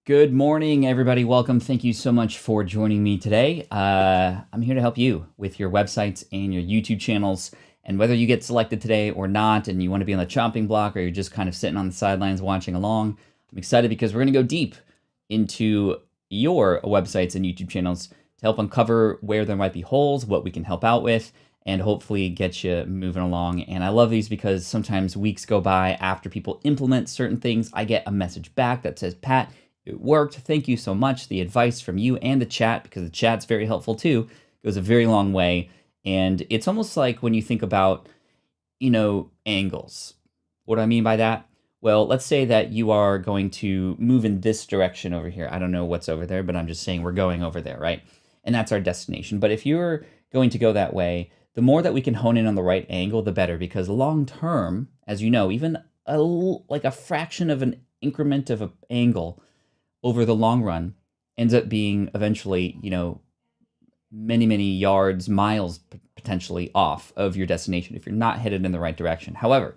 Good morning, everybody. Welcome. Thank you so much for joining me today. I'm here to help you with your websites and your YouTube channels. And whether you get selected today or not, and you want to be on the chopping block, or you're just kind of sitting on the sidelines watching along, I'm excited because we're going to go deep into your websites and YouTube channels to help uncover where there might be holes, what we can help out with, and hopefully get you moving along. And I love these because sometimes weeks go by after people implement certain things. I get a message back that says, Pat, it worked. Thank you so much. The advice from you and the chat, because the chat's very helpful too, goes a very long way. And it's almost like when you think about, angles. What do I mean by that? Well, let's say that you are going to move in this direction over here. I don't know what's over there, but I'm just saying we're going over there, right? And that's our destination. But if you're going to go that way, the more that we can hone in on the right angle, the better, because long term, as you know, even like a fraction of an increment of an angle over the long run ends up being eventually, many, many yards, miles potentially off of your destination if you're not headed in the right direction. However,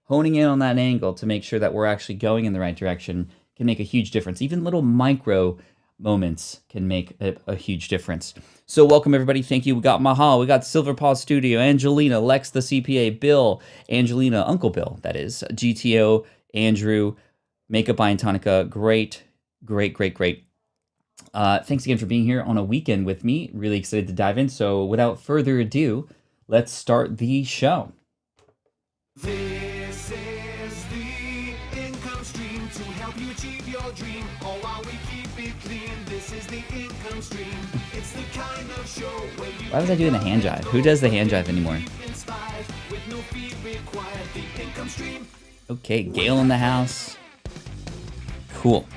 honing in on that angle to make sure that we're actually going in the right direction can make a huge difference. Even little micro moments can make a huge difference. So welcome everybody. Thank you. We got Mahal, we got Silver Paw Studio, Angelina, Lex the CPA, Bill, Angelina, Uncle Bill, that is, GTO, Andrew, Makeup by Antonica. Great. Thanks again for being here on a weekend with me. Really excited to dive in. So without further ado, let's start the show. This is the income stream to help you achieve your dream. All while we keep it clean. This is the income stream. It's the kind of show where you Why was I doing the hand jive? Who does the hand jive anymore? with no fee required. The income stream. Okay, Gail in the house. Cool.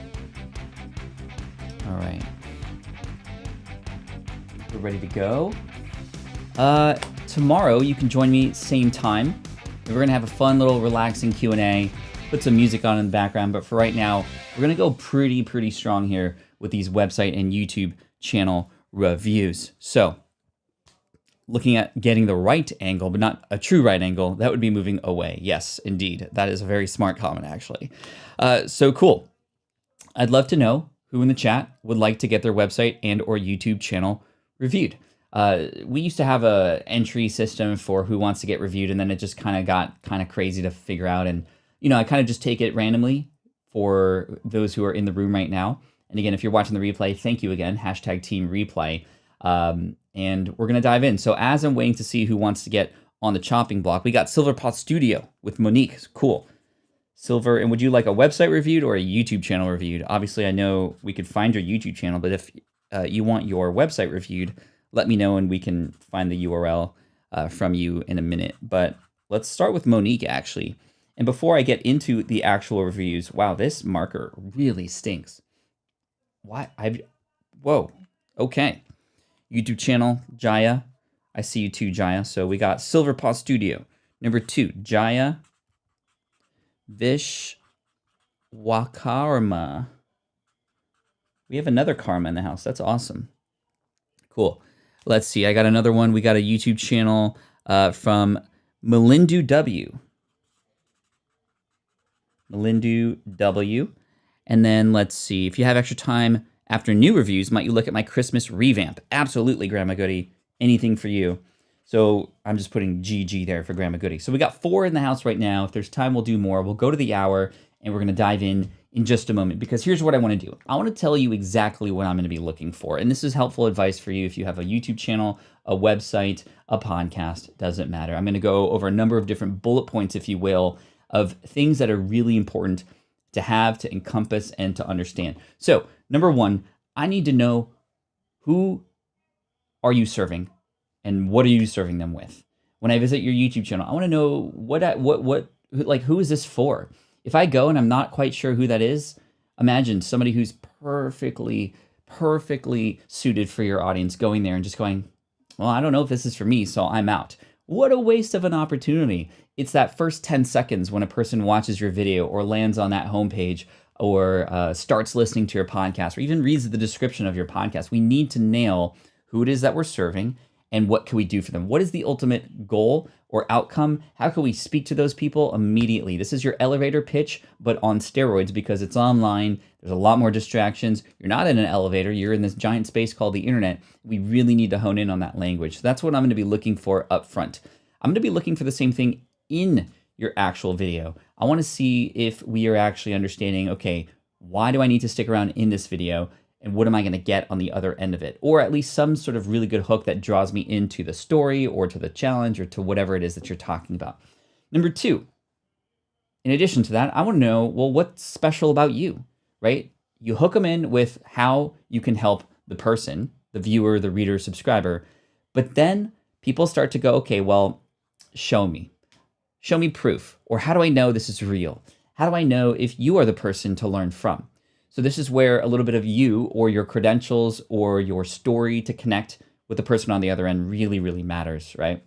All right. We're ready to go. Tomorrow you can join me same time. We're gonna have a fun little relaxing Q&A, put some music on in the background, but for right now, we're gonna go pretty strong here with these website and YouTube channel reviews. So, looking at getting the right angle, but not a true right angle, that would be moving away. Yes, indeed. That is a very smart comment, actually. So cool. I'd love to know who in the chat would like to get their website and or YouTube channel reviewed. We used to have a entry system for who wants to get reviewed, and then it just kind of got crazy to figure out. And, I kind of just take it randomly for those who are in the room right now. And again, if you're watching the replay, thank you again, #team replay. And we're going to dive in. So as I'm waiting to see who wants to get on the chopping block, we got Silver Paw Studio with Monique. Cool. Silver, and would you like a website reviewed or a YouTube channel reviewed? Obviously, I know we could find your YouTube channel, but if you want your website reviewed, let me know and we can find the URL from you in a minute. But let's start with Monique, actually. And before I get into the actual reviews, wow, this marker really stinks. Why? Whoa. Okay. YouTube channel, Jaya. I see you too, Jaya. So we got Silver Paw Studio. Number 2, Jaya Vishwakarma. We have another Karma in the house. That's awesome. Cool. Let's see. I got another one. We got a YouTube channel from Melindu W. Melindu W. And then let's see. If you have extra time after new reviews, might you look at my Christmas revamp? Absolutely, Grandma Goody. Anything for you. So I'm just putting GG there for Grandma Goody. So we got 4 in the house right now. If there's time, we'll do more. We'll go to the hour, and we're going to dive in just a moment, because here's what I want to do. I want to tell you exactly what I'm going to be looking for. And this is helpful advice for you if you have a YouTube channel, a website, a podcast, doesn't matter. I'm going to go over a number of different bullet points, if you will, of things that are really important to have, to encompass, and to understand. So number 1, I need to know, who are you serving? And what are you serving them with? When I visit your YouTube channel, I want to know who is this for? If I go and I'm not quite sure who that is, imagine somebody who's perfectly suited for your audience going there and just going, well, I don't know if this is for me, so I'm out. What a waste of an opportunity. It's that first 10 seconds when a person watches your video or lands on that homepage or starts listening to your podcast or even reads the description of your podcast. We need to nail who it is that we're serving and what can we do for them? What is the ultimate goal or outcome? How can we speak to those people immediately? This is your elevator pitch, but on steroids because it's online. There's a lot more distractions. You're not in an elevator. You're in this giant space called the internet. We really need to hone in on that language. So that's what I'm going to be looking for up front. I'm going to be looking for the same thing in your actual video. I want to see if we are actually understanding, okay, why do I need to stick around in this video? And what am I going to get on the other end of it? Or at least some sort of really good hook that draws me into the story or to the challenge or to whatever it is that you're talking about. Number two, in addition to that, I want to know, well, what's special about you, right? You hook them in with how you can help the person, the viewer, the reader, subscriber, but then people start to go, okay, well, show me proof, or how do I know this is real? How do I know if you are the person to learn from? So this is where a little bit of you or your credentials or your story to connect with the person on the other end really, really matters, right?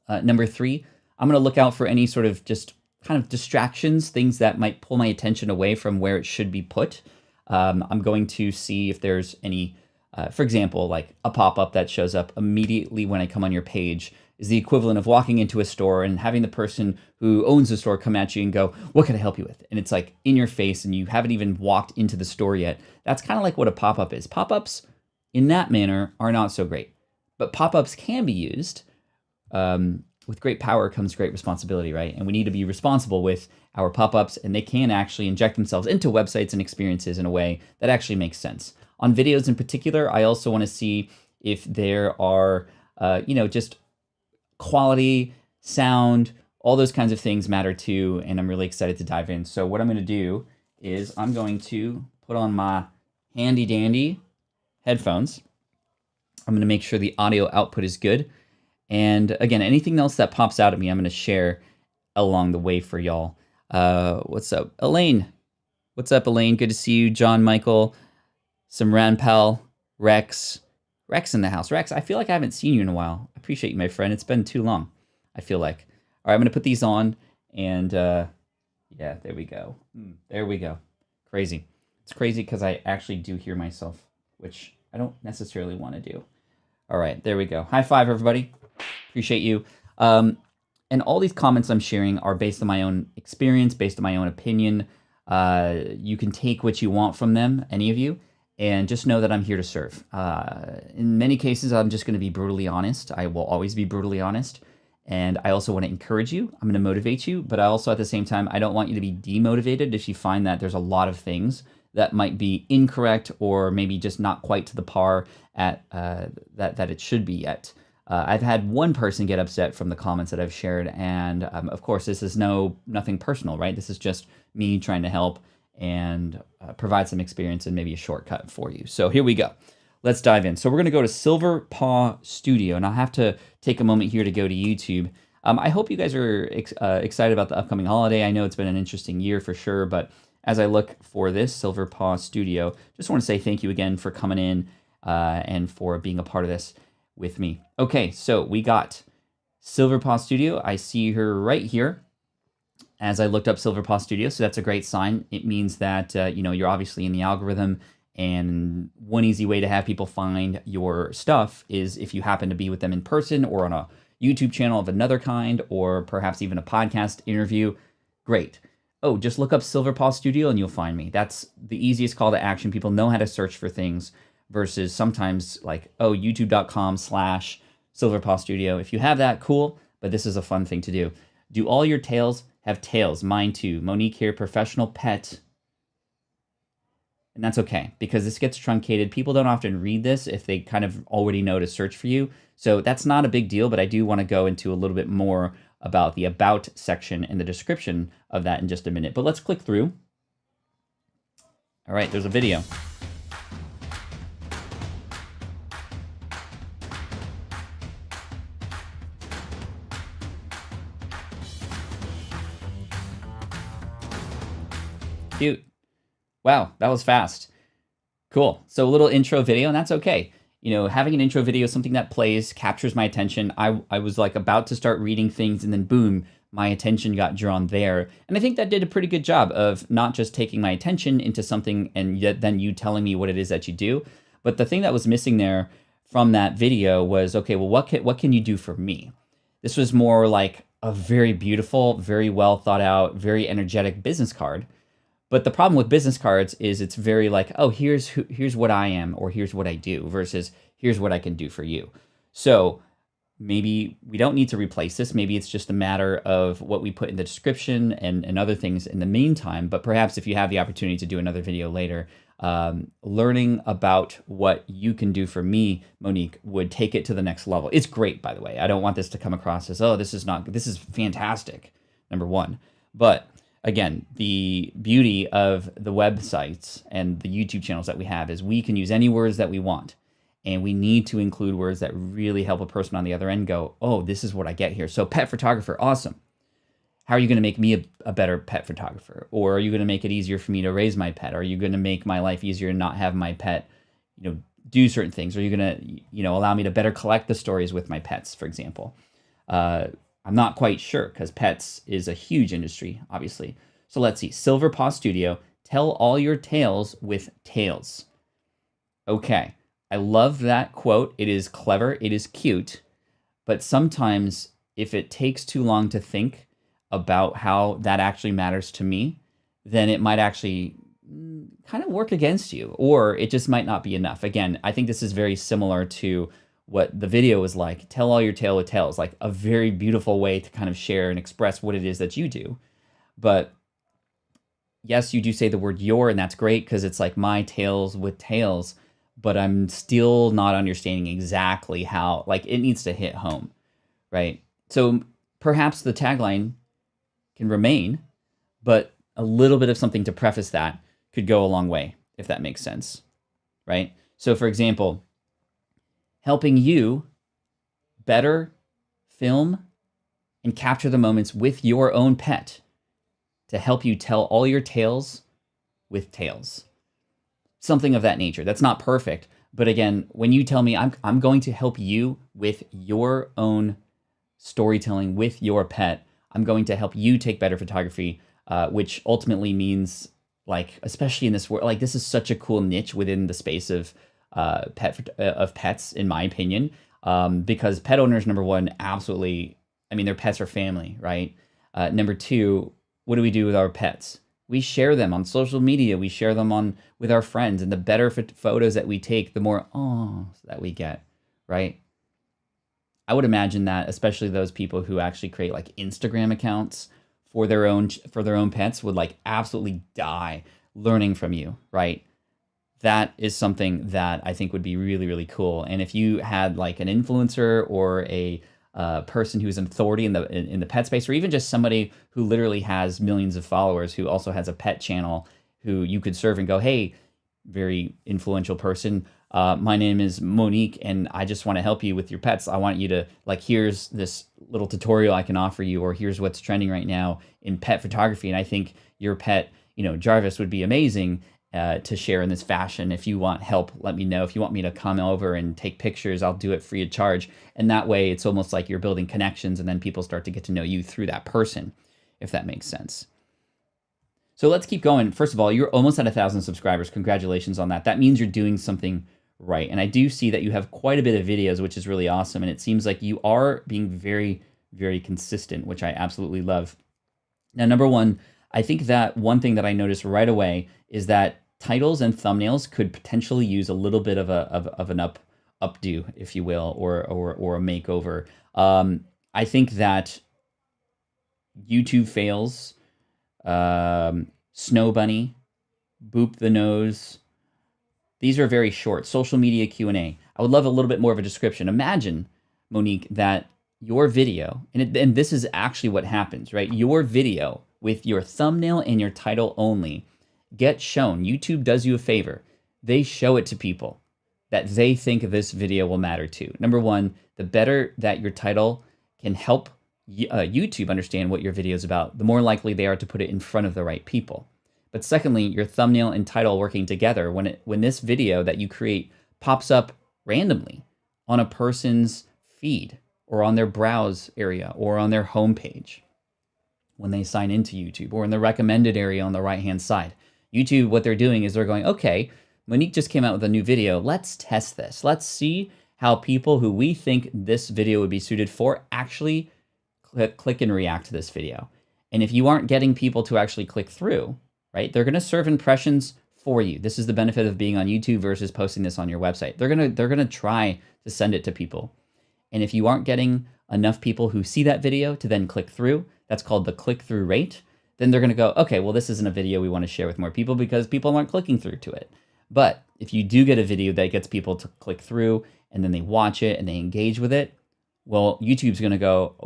Number three, I'm going to look out for any sort of just kind of distractions, things that might pull my attention away from where it should be put. I'm going to see if there's any, for example, like a pop-up that shows up immediately when I come on your page is the equivalent of walking into a store and having the person who owns the store come at you and go, what can I help you with? And it's like in your face and you haven't even walked into the store yet. That's kind of like what a pop-up is. Pop-ups in that manner are not so great, but pop-ups can be used. With great power comes great responsibility, right? And we need to be responsible with our pop-ups, and they can actually inject themselves into websites and experiences in a way that actually makes sense. On videos in particular, I also want to see if there are, just quality, sound, all those kinds of things matter too, and I'm really excited to dive in. So what I'm going to do is I'm going to put on my handy dandy headphones. I'm going to make sure the audio output is good. And again, anything else that pops out at me, I'm going to share along the way for y'all. What's up, Elaine? What's up, Elaine? Good to see you. John Michael, some Ranpal, Rex in the house. Rex, I feel like I haven't seen you in a while. I appreciate you, my friend. It's been too long, I feel like. All right, I'm going to put these on, and yeah, there we go. There we go. Crazy. It's crazy because I actually do hear myself, which I don't necessarily want to do. All right, there we go. High five, everybody. Appreciate you. And all these comments I'm sharing are based on my own experience, based on my own opinion. You can take what you want from them, any of you, and just know that I'm here to serve. In many cases, I'm just going to be brutally honest. I will always be brutally honest. And I also want to encourage you. I'm going to motivate you. But I also, at the same time, I don't want you to be demotivated if you find that there's a lot of things that might be incorrect or maybe just not quite to the par at that it should be yet. I've had one person get upset from the comments that I've shared. And of course, this is nothing personal, right? This is just me trying to help and provide some experience and maybe a shortcut for you. So here we go. Let's dive in. So we're going to go to Silver Paw Studio, and I'll have to take a moment here to go to YouTube. I hope you guys are excited about the upcoming holiday. I know it's been an interesting year for sure, but as I look for this Silver Paw Studio, just want to say thank you again for coming in and for being a part of this with me. Okay, so we got Silver Paw Studio. I see her right here as I looked up Silver Paw Studio, so that's a great sign. It means that you're obviously in the algorithm, and one easy way to have people find your stuff is if you happen to be with them in person or on a YouTube channel of another kind, or perhaps even a podcast interview. Great. Oh, just look up Silver Paw Studio and you'll find me. That's the easiest call to action. People know how to search for things versus sometimes like, youtube.com/Silver Paw Studio. If you have that, cool, but this is a fun thing to do. Do all your tails have tails? Mine too. Monique here, professional pet. And that's okay, because this gets truncated. People don't often read this if they kind of already know to search for you. So that's not a big deal, but I do want to go into a little bit more about the About section and the description of that in just a minute. But let's click through. All right, there's a video. Cute. Wow, that was fast. Cool. So a little intro video, and that's okay. Having an intro video, something that plays, captures my attention. I was like about to start reading things, and then boom, my attention got drawn there. And I think that did a pretty good job of not just taking my attention into something and then you telling me what it is that you do. But the thing that was missing there from that video was, okay, well, what can you do for me? This was more like a very beautiful, very well thought out, very energetic business card. But the problem with business cards is it's very like, oh, here's what I am, or here's what I do, versus here's what I can do for you. So maybe we don't need to replace this. Maybe it's just a matter of what we put in the description and other things in the meantime. But perhaps if you have the opportunity to do another video later, learning about what you can do for me, Monique, would take it to the next level. It's great, by the way. I don't want this to come across as, oh, this is fantastic, number one. But again, the beauty of the websites and the YouTube channels that we have is we can use any words that we want. And we need to include words that really help a person on the other end go, oh, this is what I get here. So pet photographer, awesome. How are you going to make me a better pet photographer? Or are you going to make it easier for me to raise my pet? Are you going to make my life easier and not have my pet, do certain things? Are you going to, allow me to better collect the stories with my pets, for example? I'm not quite sure because pets is a huge industry, obviously. So let's see. Silver Paw Studio, tell all your tales with tails. Okay. I love that quote. It is clever. It is cute. But sometimes if it takes too long to think about how that actually matters to me, then it might actually kind of work against you, or it just might not be enough. Again, I think this is very similar to what the video was like. Tell all your tale with tails, like a very beautiful way to kind of share and express what it is that you do. But yes, you do say the word your, and that's great because it's like my tales with tails, but I'm still not understanding exactly how, like, it needs to hit home, right? So perhaps the tagline can remain, but a little bit of something to preface that could go a long way, if that makes sense, right? So for example, helping you better film and capture the moments with your own pet to help you tell all your tales with tails. Something of that nature. That's not perfect, but again, when you tell me I'm going to help you with your own storytelling with your pet, I'm going to help you take better photography, which ultimately means, like, especially in this world, like, this is such a cool niche within the space of pets, in my opinion, because pet owners, number one, absolutely, I mean, their pets are family, right? Number two, what do we do with our pets? We share them on social media. We share them with our friends, and the better photos that we take, the more awes that we get, right? I would imagine that especially those people who actually create like Instagram accounts for their own pets would like absolutely die learning from you, right? That is something that I think would be really, really cool. And if you had like an influencer or a person who's an authority in the pet space, or even just somebody who literally has millions of followers who also has a pet channel who you could serve and go, hey, very influential person, my name is Monique and I just want to help you with your pets. I want you to, like, here's this little tutorial I can offer you, or here's what's trending right now in pet photography. And I think your pet, Jarvis, would be amazing to share in this fashion. If you want help, let me know. If you want me to come over and take pictures, I'll do it free of charge. And that way it's almost like you're building connections, and then people start to get to know you through that person, if that makes sense. So let's keep going. First of all, you're almost at 1,000 subscribers. Congratulations on that. That means you're doing something right. And I do see that you have quite a bit of videos, which is really awesome. And it seems like you are being very, very consistent, which I absolutely love. Now, number one, I think that one thing that I noticed right away is that titles and thumbnails could potentially use a little bit of an updo, if you will, or a makeover. I think that YouTube fails, Snow Bunny, Boop the Nose, these are very short. Social media Q&A. I would love a little bit more of a description. Imagine, Monique, that your video, and this is actually what happens, right? Your video with your thumbnail and your title only gets shown. YouTube does you a favor. They show it to people that they think this video will matter to. Number one, the better that your title can help YouTube understand what your video is about, the more likely they are to put it in front of the right people. But secondly, your thumbnail and title working together, when this video that you create pops up randomly on a person's feed or on their browse area or on their homepage when they sign into YouTube, or in the recommended area on the right-hand side, YouTube, what they're doing is they're going, okay, Monique just came out with a new video. Let's test this. Let's see how people who we think this video would be suited for actually click and react to this video. And if you aren't getting people to actually click through, right, they're going to serve impressions for you. This is the benefit of being on YouTube versus posting this on your website. They're gonna try to send it to people. And if you aren't getting enough people who see that video to then click through, that's called the click-through rate, then they're gonna go, okay, well, this isn't a video we wanna share with more people because people aren't clicking through to it. But if you do get a video that gets people to click through and then they watch it and they engage with it, well, YouTube's gonna go,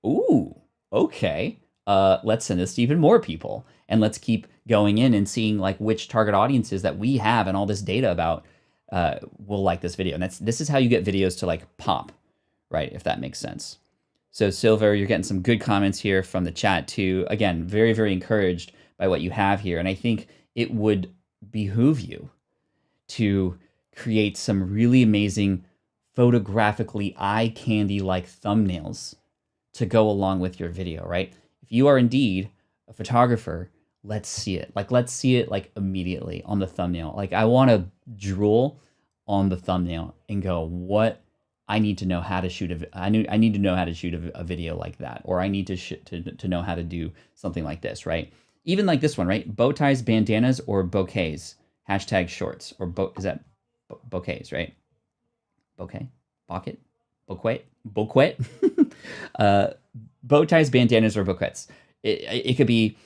ooh, okay, let's send this to even more people. And let's keep going in and seeing like which target audiences that we have and all this data about will like this video. And this is how you get videos to like pop, right? If that makes sense. So Silver, you're getting some good comments here from the chat too. Again, very, very encouraged by what you have here. And I think it would behoove you to create some really amazing photographically eye candy like thumbnails to go along with your video, right? If you are indeed a photographer, let's see it. Like, let's see it like immediately on the thumbnail. Like, I want to drool on the thumbnail and go, what I need to know how to shoot I need to know how to shoot a video like that, or I need to know how to do something like this, right? Even like this one, right? Bow ties, bandanas, or bouquets. Hashtag shorts, or is that bouquets, right? Bouquet, pocket, bouquet. Bow ties, bandanas, or bouquets. It could be,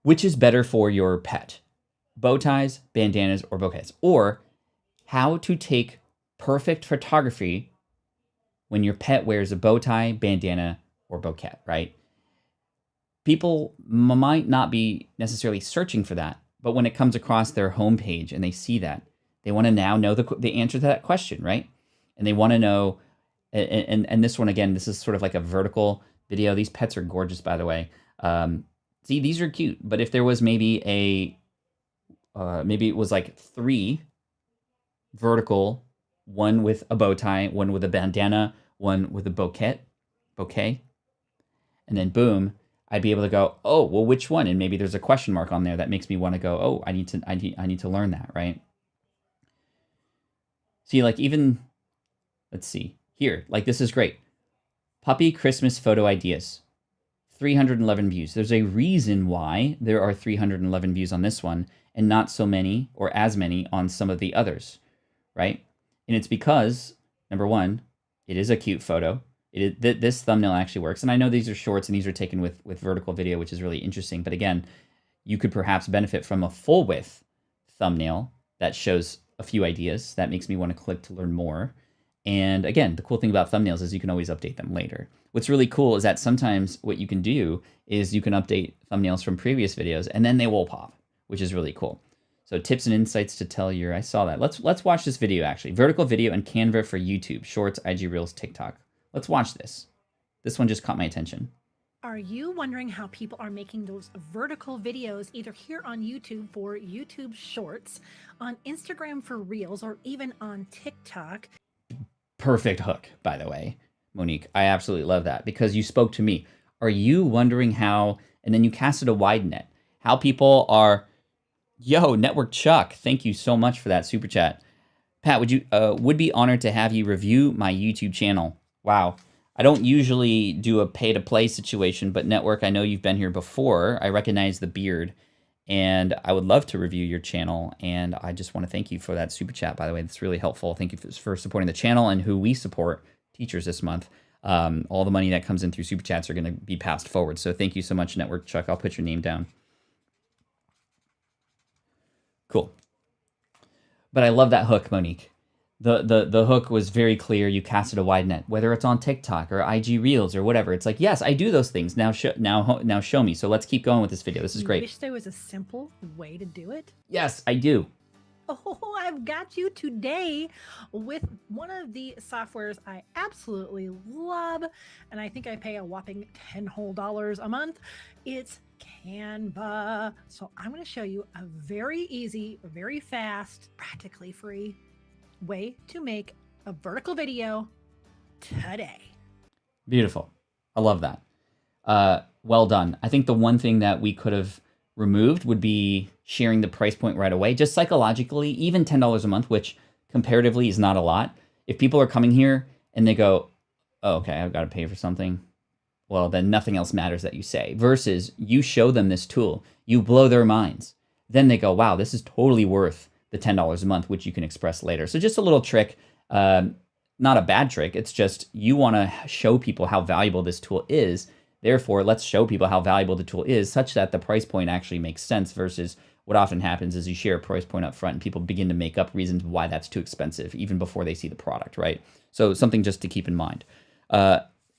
which is better for your pet? Bow ties, bandanas, or bouquets? Or how to take perfect photography when your pet wears a bow tie, bandana, or bouquet, right? People might not be necessarily searching for that, but when it comes across their homepage and they see that, they want to now know the answer to that question, right? And they want to know, and this one, again, this is sort of like a vertical video. These pets are gorgeous, by the way. See, these are cute, but if there was maybe maybe it was like 3 vertical, one with a bow tie, one with a bandana, one with a bouquet, and then boom, I'd be able to go, oh, well, which one? And maybe there's a question mark on there that makes me want to go, oh, I need to learn that, right? See, like even, let's see here, like this is great. Puppy Christmas photo ideas, 311 views. There's a reason why there are 311 views on this one and not so many or as many on some of the others, right? And it's because, number one, it is a cute photo. This thumbnail actually works. And I know these are shorts and these are taken with vertical video, which is really interesting. But again, you could perhaps benefit from a full width thumbnail that shows a few ideas. That makes me want to click to learn more. And again, the cool thing about thumbnails is you can always update them later. What's really cool is that sometimes what you can do is you can update thumbnails from previous videos and then they will pop, which is really cool. So tips and insights to tell your, I saw that. Let's watch this video actually. Vertical video and Canva for YouTube, Shorts, IG Reels, TikTok. Let's watch this. This one just caught my attention. Are you wondering how people are making those vertical videos either here on YouTube for YouTube Shorts, on Instagram for Reels, or even on TikTok? Perfect hook, by the way, Monique. I absolutely love that because you spoke to me. Are you wondering how, and then you casted a wide net, how people are, yo, Network Chuck, thank you so much for that super chat. Pat, would be honored to have you review my YouTube channel. Wow. I don't usually do a pay-to-play situation, but Network, I know you've been here before. I recognize the beard, and I would love to review your channel, and I just want to thank you for that super chat, by the way. That's really helpful. Thank you for supporting the channel and who we support, teachers, this month. All the money that comes in through super chats are going to be passed forward, so thank you so much, Network Chuck. I'll put your name down. Cool. But I love that hook, Monique. The hook was very clear. You casted a wide net, whether it's on TikTok or IG Reels or whatever. It's like, yes, I do those things. Now show me. So let's keep going with this video. This is great. You wish there was a simple way to do it? Yes, I do. Oh, I've got you today with one of the softwares I absolutely love, and I think I pay a whopping $10 whole a month. It's Canva. So I'm going to show you a very easy, very fast, practically free way to make a vertical video today. Beautiful. I love that. Well done. I think the one thing that we could have removed would be sharing the price point right away, just psychologically. Even $10 a month, which comparatively is not a lot. If people are coming here and they go, oh, okay, I've got to pay for something, well, then nothing else matters that you say. Versus you show them this tool, you blow their minds. Then they go, wow, this is totally worth the $10 a month, which you can express later. So just a little trick, not a bad trick. It's just you want to show people how valuable this tool is. Therefore, let's show people how valuable the tool is such that the price point actually makes sense versus what often happens is you share a price point up front and people begin to make up reasons why that's too expensive even before they see the product, right? So something just to keep in mind.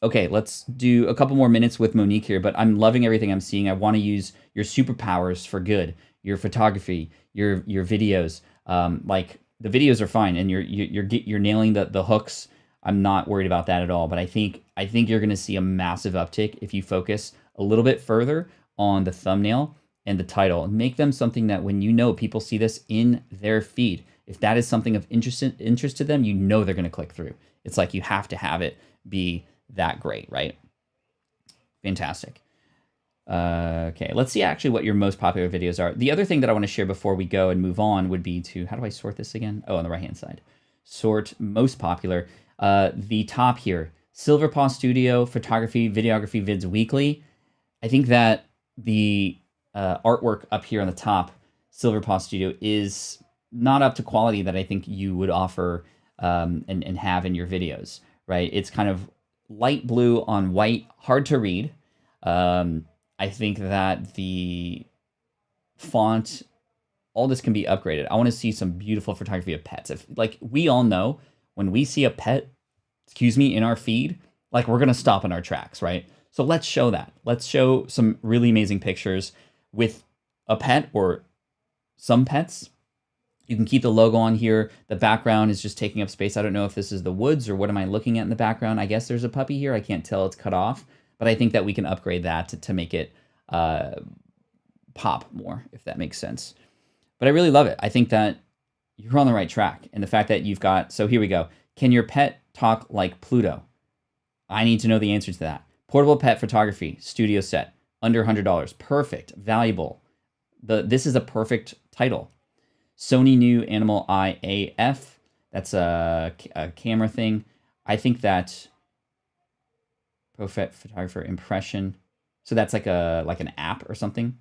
Okay, let's do a couple more minutes with Monique here, but I'm loving everything I'm seeing. I want to use your superpowers for good, your photography, your videos. Like the videos are fine, and you're nailing the hooks. I'm not worried about that at all. But I think you're going to see a massive uptick if you focus a little bit further on the thumbnail and the title, and make them something that when people see this in their feed, if that is something of interest to them, they're going to click through. It's like you have to have it be that great, right? Fantastic. Okay, let's see actually what your most popular videos are. The other thing that I want to share before we go and move on would be to, how do I sort this again? Oh, on the right-hand side. Sort most popular. The top here, Silver Paw Studio, Photography, Videography Vids Weekly. I think that the artwork up here on the top, Silver Paw Studio, is not up to quality that I think you would offer and have in your videos, right? It's kind of light blue on white, hard to read. I think that the font, all this can be upgraded. I want to see some beautiful photography of pets. Like we all know, when we see a pet, in our feed, like we're gonna stop in our tracks, right? So let's show that. Let's show some really amazing pictures with a pet or some pets. You can keep the logo on here. The background is just taking up space. I don't know if this is the woods or what am I looking at in the background. I guess there's a puppy here. I can't tell. It's cut off. But I think that we can upgrade that to make it pop more, if that makes sense. But I really love it. I think that you're on the right track. And the fact that you've got, so here we go. Can your pet talk like Pluto? I need to know the answer to that. Portable pet photography, studio set, under $100. Perfect, valuable. This is a perfect title. Sony new Animal Eye AF. That's a camera thing. I think that Profet Photographer Impression. So that's like an app or something.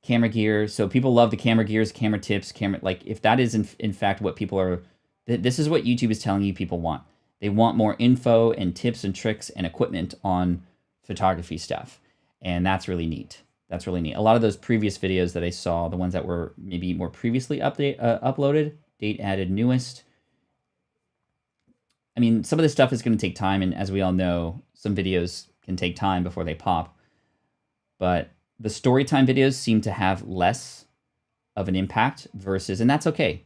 Camera gear. So people love the camera gears, camera tips, if that is in fact what people are, this is what YouTube is telling you people want. They want more info and tips and tricks and equipment on photography stuff. And that's really neat. That's really neat. A lot of those previous videos that I saw, the ones that were maybe more previously uploaded, date added newest. I mean, some of this stuff is going to take time. And as we all know, some videos can take time before they pop. But the story time videos seem to have less of an impact versus, and that's okay.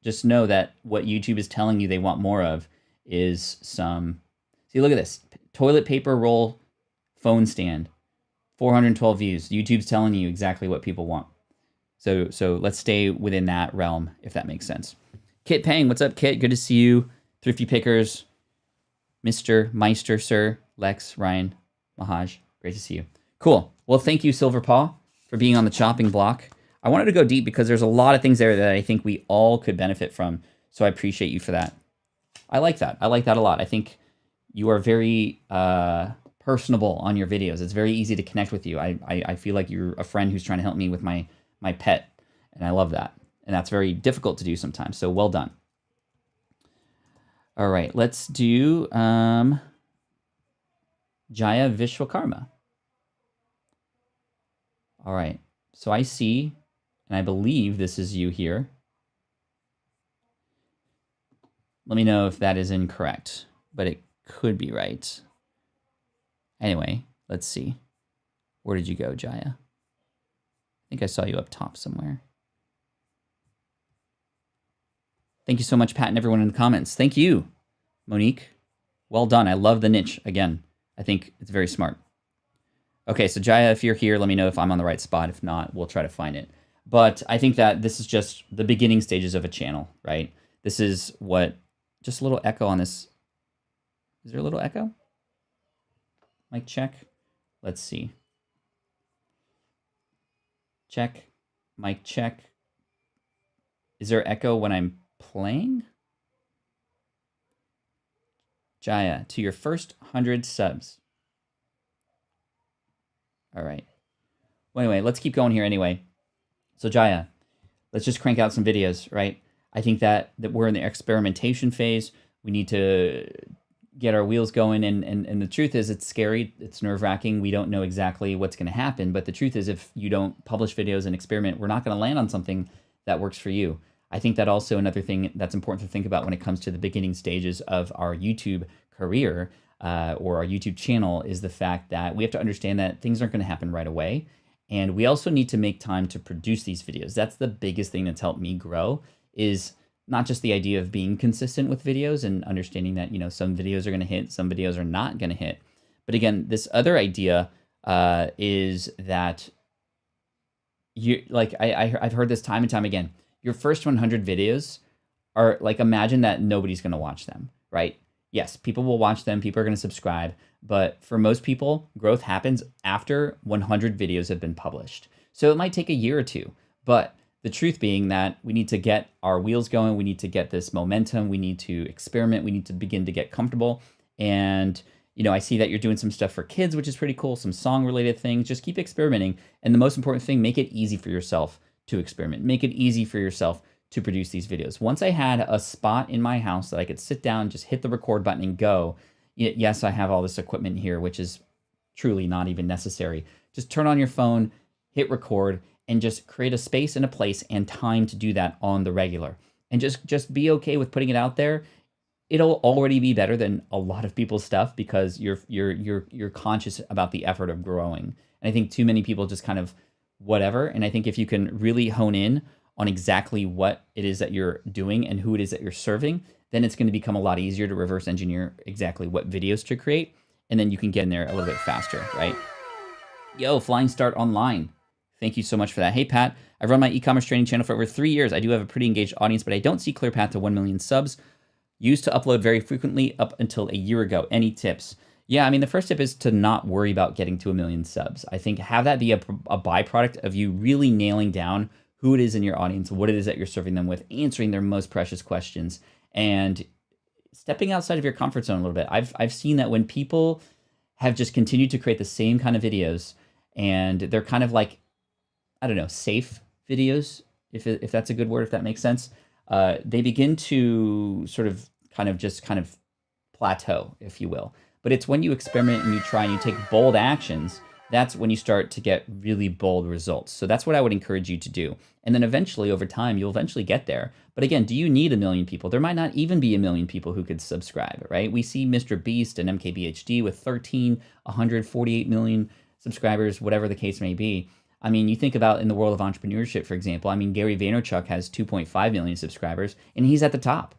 Just know that what YouTube is telling you they want more of is some, see, look at this. Toilet paper roll phone stand, 412 views. YouTube's telling you exactly what people want. So let's stay within that realm, if that makes sense. Kit Pang, what's up, Kit? Good to see you. Thrifty Pickers, Mr. Meister, Sir, Lex, Ryan, Mahaj, great to see you. Cool. Well, thank you, Silver Paw, for being on the chopping block. I wanted to go deep because there's a lot of things there that I think we all could benefit from. So I appreciate you for that. I like that. I like that a lot. I think you are very personable on your videos. It's very easy to connect with you. I feel like you're a friend who's trying to help me with my pet, and I love that. And that's very difficult to do sometimes. So well done. All right, let's do Jaya Vishwakarma. All right, so I see, and I believe this is you here. Let me know if that is incorrect, but it could be right. Anyway, let's see. Where did you go, Jaya? I think I saw you up top somewhere. Thank you so much, Pat, and everyone in the comments. Thank you, Monique. Well done. I love the niche. Again, I think it's very smart. Okay, so Jaya, if you're here, let me know if I'm on the right spot. If not, we'll try to find it. But I think that this is just the beginning stages of a channel, right? This is what, just a little echo on this. Is there a little echo? Mic check. Let's see. Check. Mic check. Is there echo when I'm playing? Jaya, to your first 100 subs. All right. Well, anyway, let's keep going here anyway. So Jaya, let's just crank out some videos, right? I think that we're in the experimentation phase. We need to get our wheels going. And the truth is, it's scary. It's nerve-wracking. We don't know exactly what's going to happen. But the truth is, if you don't publish videos and experiment, we're not going to land on something that works for you. I think that also another thing that's important to think about when it comes to the beginning stages of our YouTube career or our YouTube channel is the fact that we have to understand that things aren't going to happen right away. And we also need to make time to produce these videos. That's the biggest thing that's helped me grow, is not just the idea of being consistent with videos and understanding that, you know, some videos are going to hit, some videos are not going to hit. But again, this other idea is that you like I've heard this time and time again. Your first 100 videos are like, imagine that nobody's going to watch them, right? Yes, people will watch them. People are going to subscribe. But for most people, growth happens after 100 videos have been published. So it might take a year or two. But the truth being that we need to get our wheels going. We need to get this momentum. We need to experiment. We need to begin to get comfortable. And, you know, I see that you're doing some stuff for kids, which is pretty cool. Some song related things. Just keep experimenting. And the most important thing, make it easy for yourself to experiment. Make it easy for yourself to produce these videos. Once I had a spot in my house that I could sit down, just hit the record button and go, yes, I have all this equipment here, which is truly not even necessary. Just turn on your phone, hit record, and just create a space and a place and time to do that on the regular. And just be okay with putting it out there. It'll already be better than a lot of people's stuff because you're conscious about the effort of growing. And I think too many people just kind of whatever. And I think if you can really hone in on exactly what it is that you're doing and who it is that you're serving, then it's going to become a lot easier to reverse engineer exactly what videos to create. And then you can get in there a little bit faster, right? Yo, Flying Start Online. Thank you so much for that. Hey, Pat, I've run my e-commerce training channel for over 3 years. I do have a pretty engaged audience, but I don't see clear path to 1 million subs. Used to upload very frequently up until a year ago. Any tips? Yeah, I mean, the first tip is to not worry about getting to 1 million subs. I think have that be a byproduct of you really nailing down who it is in your audience, what it is that you're serving them with, answering their most precious questions, and stepping outside of your comfort zone a little bit. I've seen that when people have just continued to create the same kind of videos, and they're kind of like, I don't know, safe videos, if that's a good word, if that makes sense, they begin to sort of kind of plateau, if you will. But it's when you experiment and you try and you take bold actions, that's when you start to get really bold results. So that's what I would encourage you to do. And then eventually, over time, you'll eventually get there. But again, do you need 1 million people? There might not even be 1 million people who could subscribe, right? We see Mr. Beast and MKBHD with 148 million subscribers, whatever the case may be. I mean, you think about in the world of entrepreneurship, for example, I mean, Gary Vaynerchuk has 2.5 million subscribers, and he's at the top.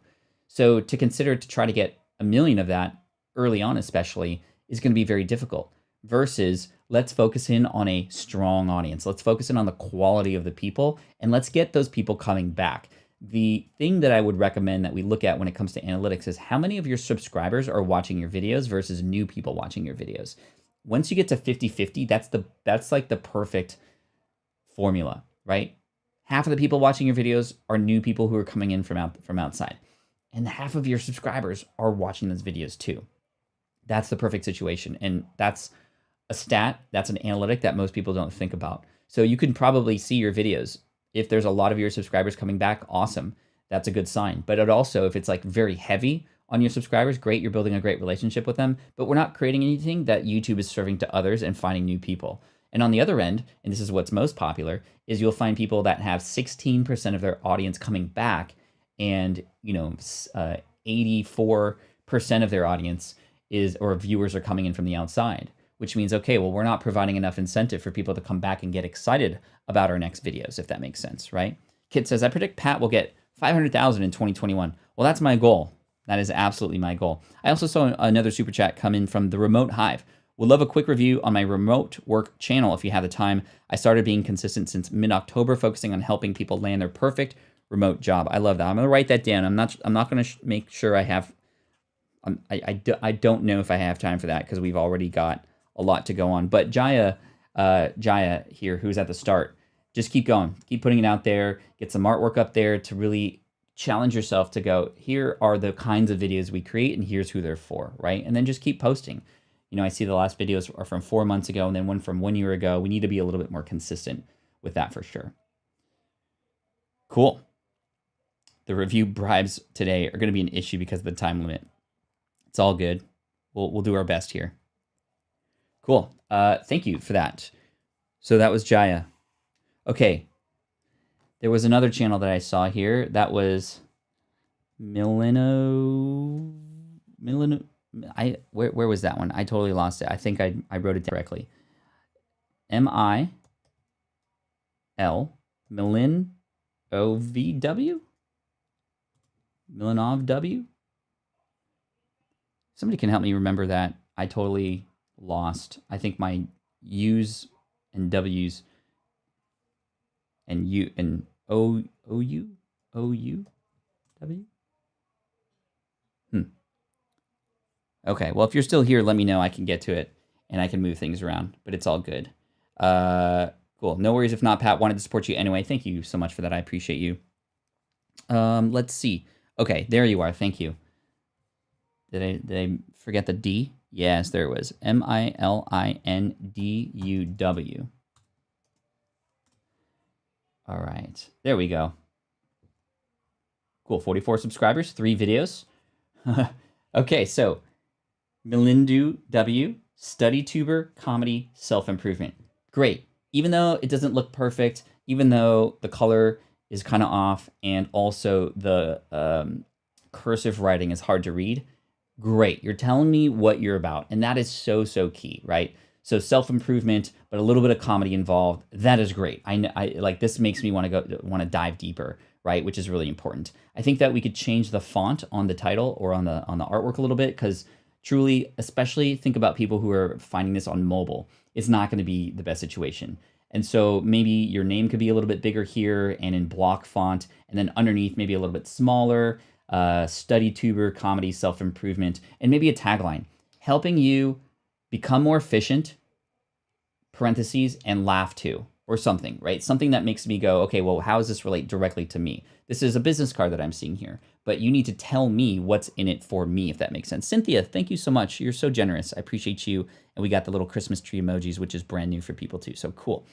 So to consider to try to get 1 million of that early on especially is going to be very difficult versus let's focus in on a strong audience. Let's focus in on the quality of the people and let's get those people coming back. The thing that I would recommend that we look at when it comes to analytics is how many of your subscribers are watching your videos versus new people watching your videos. Once you get to 50-50, that's like the perfect formula, right? Half of the people watching your videos are new people who are coming in from outside. And half of your subscribers are watching those videos too. That's the perfect situation. And that's a stat, that's an analytic that most people don't think about. So you can probably see your videos. If there's a lot of your subscribers coming back, awesome. That's a good sign. But it also, if it's like very heavy on your subscribers, great, you're building a great relationship with them, but we're not creating anything that YouTube is serving to others and finding new people. And on the other end, and this is what's most popular, is you'll find people that have 16% of their audience coming back and 84% of their audience or viewers are coming in from the outside, which means, okay, well, we're not providing enough incentive for people to come back and get excited about our next videos, if that makes sense, right? Kit says, I predict Pat will get 500,000 in 2021. Well, that's my goal. That is absolutely my goal. I also saw another super chat come in from the Remote Hive. Would love a quick review on my remote work channel if you have the time. I started being consistent since mid-October, focusing on helping people land their perfect remote job. I love that. I'm going to write that down. I'm not going to make sure I have. I don't know if I have time for that because we've already got a lot to go on. But Jaya here, who's at the start, just keep going, keep putting it out there, get some artwork up there to really challenge yourself to go, here are the kinds of videos we create and here's who they're for, right? And then just keep posting. You know, I see the last videos are from 4 months ago and then one from 1 year ago. We need to be a little bit more consistent with that for sure. Cool. The review bribes today are going to be an issue because of the time limit. It's all good. We'll do our best here. Cool. Thank you for that. So that was Jaya. Okay. There was another channel that I saw here. That was Milano. Where was that one? I totally lost it. I think I wrote it correctly. M-I-L Milin O-V-W? Milanov W? Somebody can help me remember that. I totally lost. I think my U's and W's and U and O-U? O-U? W? Okay, well, if you're still here, let me know. I can get to it, and I can move things around, but it's all good. Cool. No worries if not, Pat. Wanted to support you anyway. Thank you so much for that. I appreciate you. Let's see. Okay, there you are. Thank you. Did I forget the D? Yes, there it was. M-I-L-I-N-D-U-W. All right, there we go. Cool, 44 subscribers, 3 videos. Okay, so Milindu W, study tuber, comedy, self-improvement. Great. Even though it doesn't look perfect, even though the color is kind of off, and also the cursive writing is hard to read, great. You're telling me what you're about, and that is so, so key, right? So self-improvement, but a little bit of comedy involved. That is great. I like this makes me want to dive deeper, right? Which is really important. I think that we could change the font on the title or on the artwork a little bit, because truly, especially think about people who are finding this on mobile, it's not going to be the best situation. And so maybe your name could be a little bit bigger here and in block font, and then underneath maybe a little bit smaller, study tuber, comedy, self-improvement, and maybe a tagline, helping you become more efficient, parentheses, and laugh too, or something, right? Something that makes me go, okay, well, how does this relate directly to me? This is a business card that I'm seeing here, but you need to tell me what's in it for me, if that makes sense. Cynthia, thank you so much. You're so generous. I appreciate you. And we got the little Christmas tree emojis, which is brand new for people too. So cool.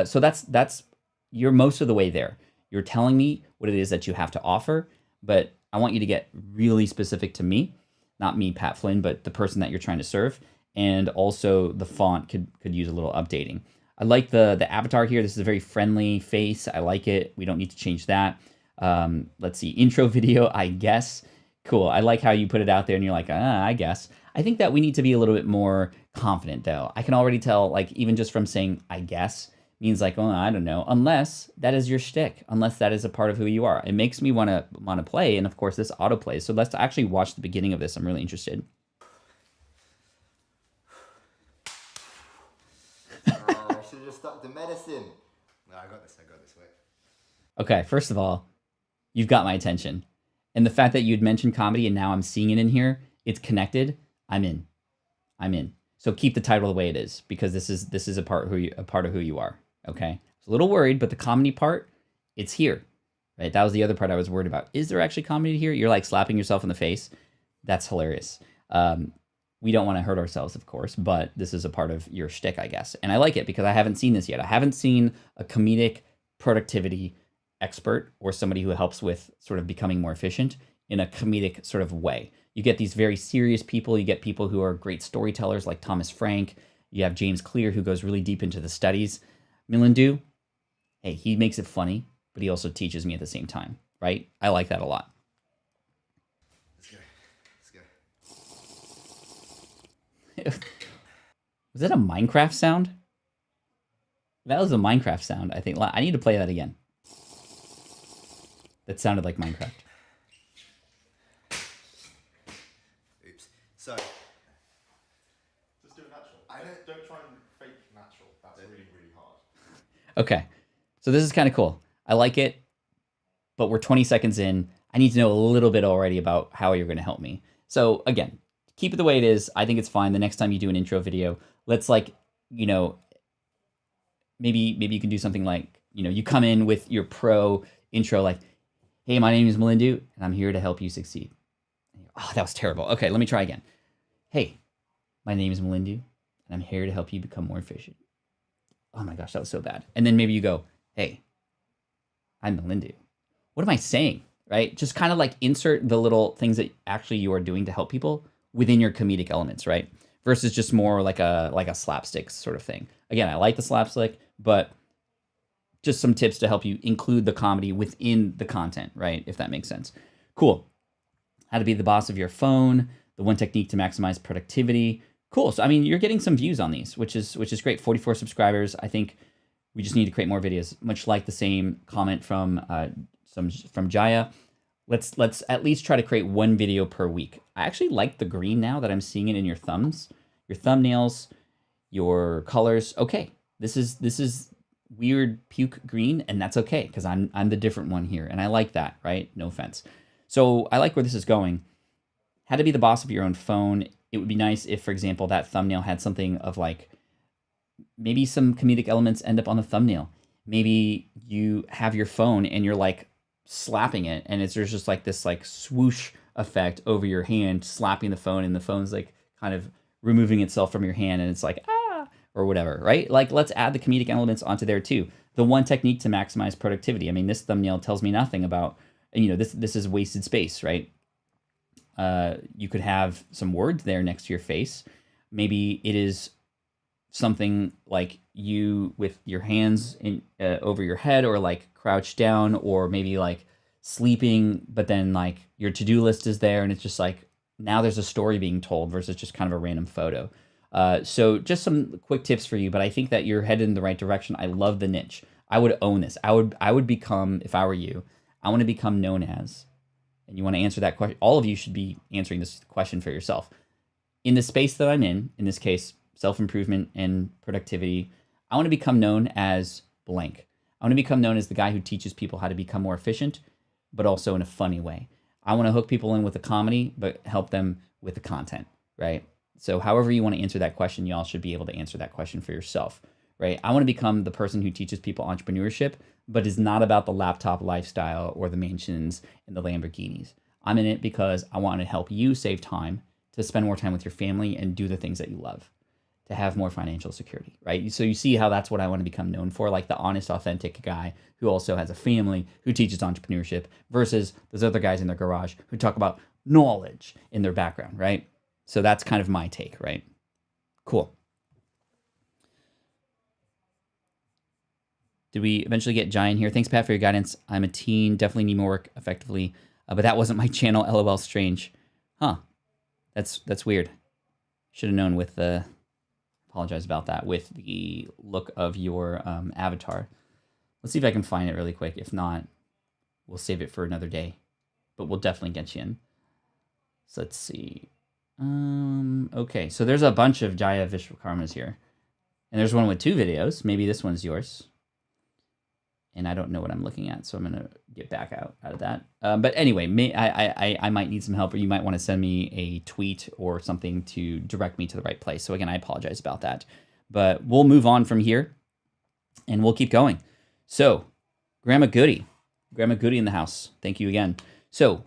So that's you're most of the way there. You're telling me what it is that you have to offer, but I want you to get really specific to me, not me, Pat Flynn, but the person that you're trying to serve. And also the font could use a little updating. I like the avatar here. This is a very friendly face. I like it. We don't need to change that. Let's see, intro video, I guess. Cool. I like how you put it out there and you're like, I guess. I think that we need to be a little bit more confident though. I can already tell, like, even just from saying, I guess, means like, oh, I don't know, unless that is your shtick, unless that is a part of who you are. It makes me want to play. And of course this auto plays. So let's actually watch the beginning of this. I'm really interested. I should have just stuck to medicine. No, I got this, wait. Okay, first of all, you've got my attention. And the fact that you'd mentioned comedy and now I'm seeing it in here, it's connected, I'm in. So keep the title the way it is, because this is a part of who you are, okay? I was a little worried, but the comedy part, it's here, right? That was the other part I was worried about. Is there actually comedy here? You're like slapping yourself in the face. That's hilarious. We don't want to hurt ourselves, of course, but this is a part of your shtick, I guess. And I like it because I haven't seen this yet. I haven't seen a comedic productivity expert or somebody who helps with sort of becoming more efficient in a comedic sort of way. You get these very serious people. You get people who are great storytellers like Thomas Frank. You have James Clear, who goes really deep into the studies. Milindu, hey, he makes it funny, but he also teaches me at the same time, right? I like that a lot. Was that a Minecraft sound? That was a Minecraft sound, I think. I need to play that again. That sounded like Minecraft. Oops. So. Just do it natural. Don't try and fake natural. That's really, really hard. Okay. So this is kind of cool. I like it, but we're 20 seconds in. I need to know a little bit already about how you're going to help me. So again, keep it the way it is. I think it's fine. The next time you do an intro video, let's like, you know, maybe you can do something like, you know, you come in with your pro intro like, Hey, my name is Melindu, and I'm here to help you succeed. Oh, that was terrible. Okay, let me try again. Hey, my name is Melindu, and I'm here to help you become more efficient. Oh my gosh, that was so bad. And then maybe you go, hey, I'm Melindu. What am I saying, right? Just kind of like insert the little things that actually you are doing to help people within your comedic elements, right? Versus just more like a slapstick sort of thing. Again, I like the slapstick, but just some tips to help you include the comedy within the content, right? If that makes sense. Cool. How to be the boss of your phone, the one technique to maximize productivity. Cool. So, I mean, you're getting some views on these, which is great. 44 subscribers. I think we just need to create more videos, much like the same comment from Jaya. Let's at least try to create one video per week. I actually like the green now that I'm seeing it in your thumbs, your thumbnails, your colors. Okay, this is weird puke green, and that's okay because I'm the different one here, and I like that, right? No offense. So I like where this is going. How to be the boss of your own phone. It would be nice if, for example, that thumbnail had something of like, maybe some comedic elements end up on the thumbnail. Maybe you have your phone and you're like slapping it, and there's just like this like swoosh effect over your hand, slapping the phone, and the phone's like kind of removing itself from your hand, and it's like, ah, or whatever, right? Like, let's add the comedic elements onto there too. The one technique to maximize productivity. I mean, this thumbnail tells me nothing about, this is wasted space, right? You could have some words there next to your face. Maybe it is something like you with your hands over your head, or like crouched down, or maybe like sleeping, but then like your to-do list is there, and it's just like, now there's a story being told versus just kind of a random photo. So just some quick tips for you, but I think that you're headed in the right direction. I love the niche. I would own this. I would become, if I were you, I want to become known as, and you want to answer that question. All of you should be answering this question for yourself. In the space that I'm in this case, self-improvement and productivity, I want to become known as blank. I want to become known as the guy who teaches people how to become more efficient, but also in a funny way. I want to hook people in with the comedy, but help them with the content, right? So however you want to answer that question, y'all should be able to answer that question for yourself, right? I want to become the person who teaches people entrepreneurship, but is not about the laptop lifestyle or the mansions and the Lamborghinis. I'm in it because I want to help you save time to spend more time with your family and do the things that you love, to have more financial security, right? So you see how that's what I want to become known for, like the honest, authentic guy who also has a family, who teaches entrepreneurship, versus those other guys in their garage who talk about knowledge in their background, right? So that's kind of my take, right? Cool. Did we eventually get Giant here? Thanks, Pat, for your guidance. I'm a teen, definitely need more work effectively, but that wasn't my channel. LOL, strange. Huh? That's weird. Should have known with the. Apologize about that, with the look of your avatar. Let's see if I can find it really quick. If not, we'll save it for another day, but we'll definitely get you in. So let's see. Okay, so there's a bunch of Jaya Vishwakarmas here, and there's one with 2 videos. Maybe this one's yours. And I don't know what I'm looking at, so I'm gonna get back out of that. But anyway, I might need some help, or you might want to send me a tweet or something to direct me to the right place. So again, I apologize about that. But we'll move on from here, and we'll keep going. So, Grandma Goody in the house. Thank you again. So,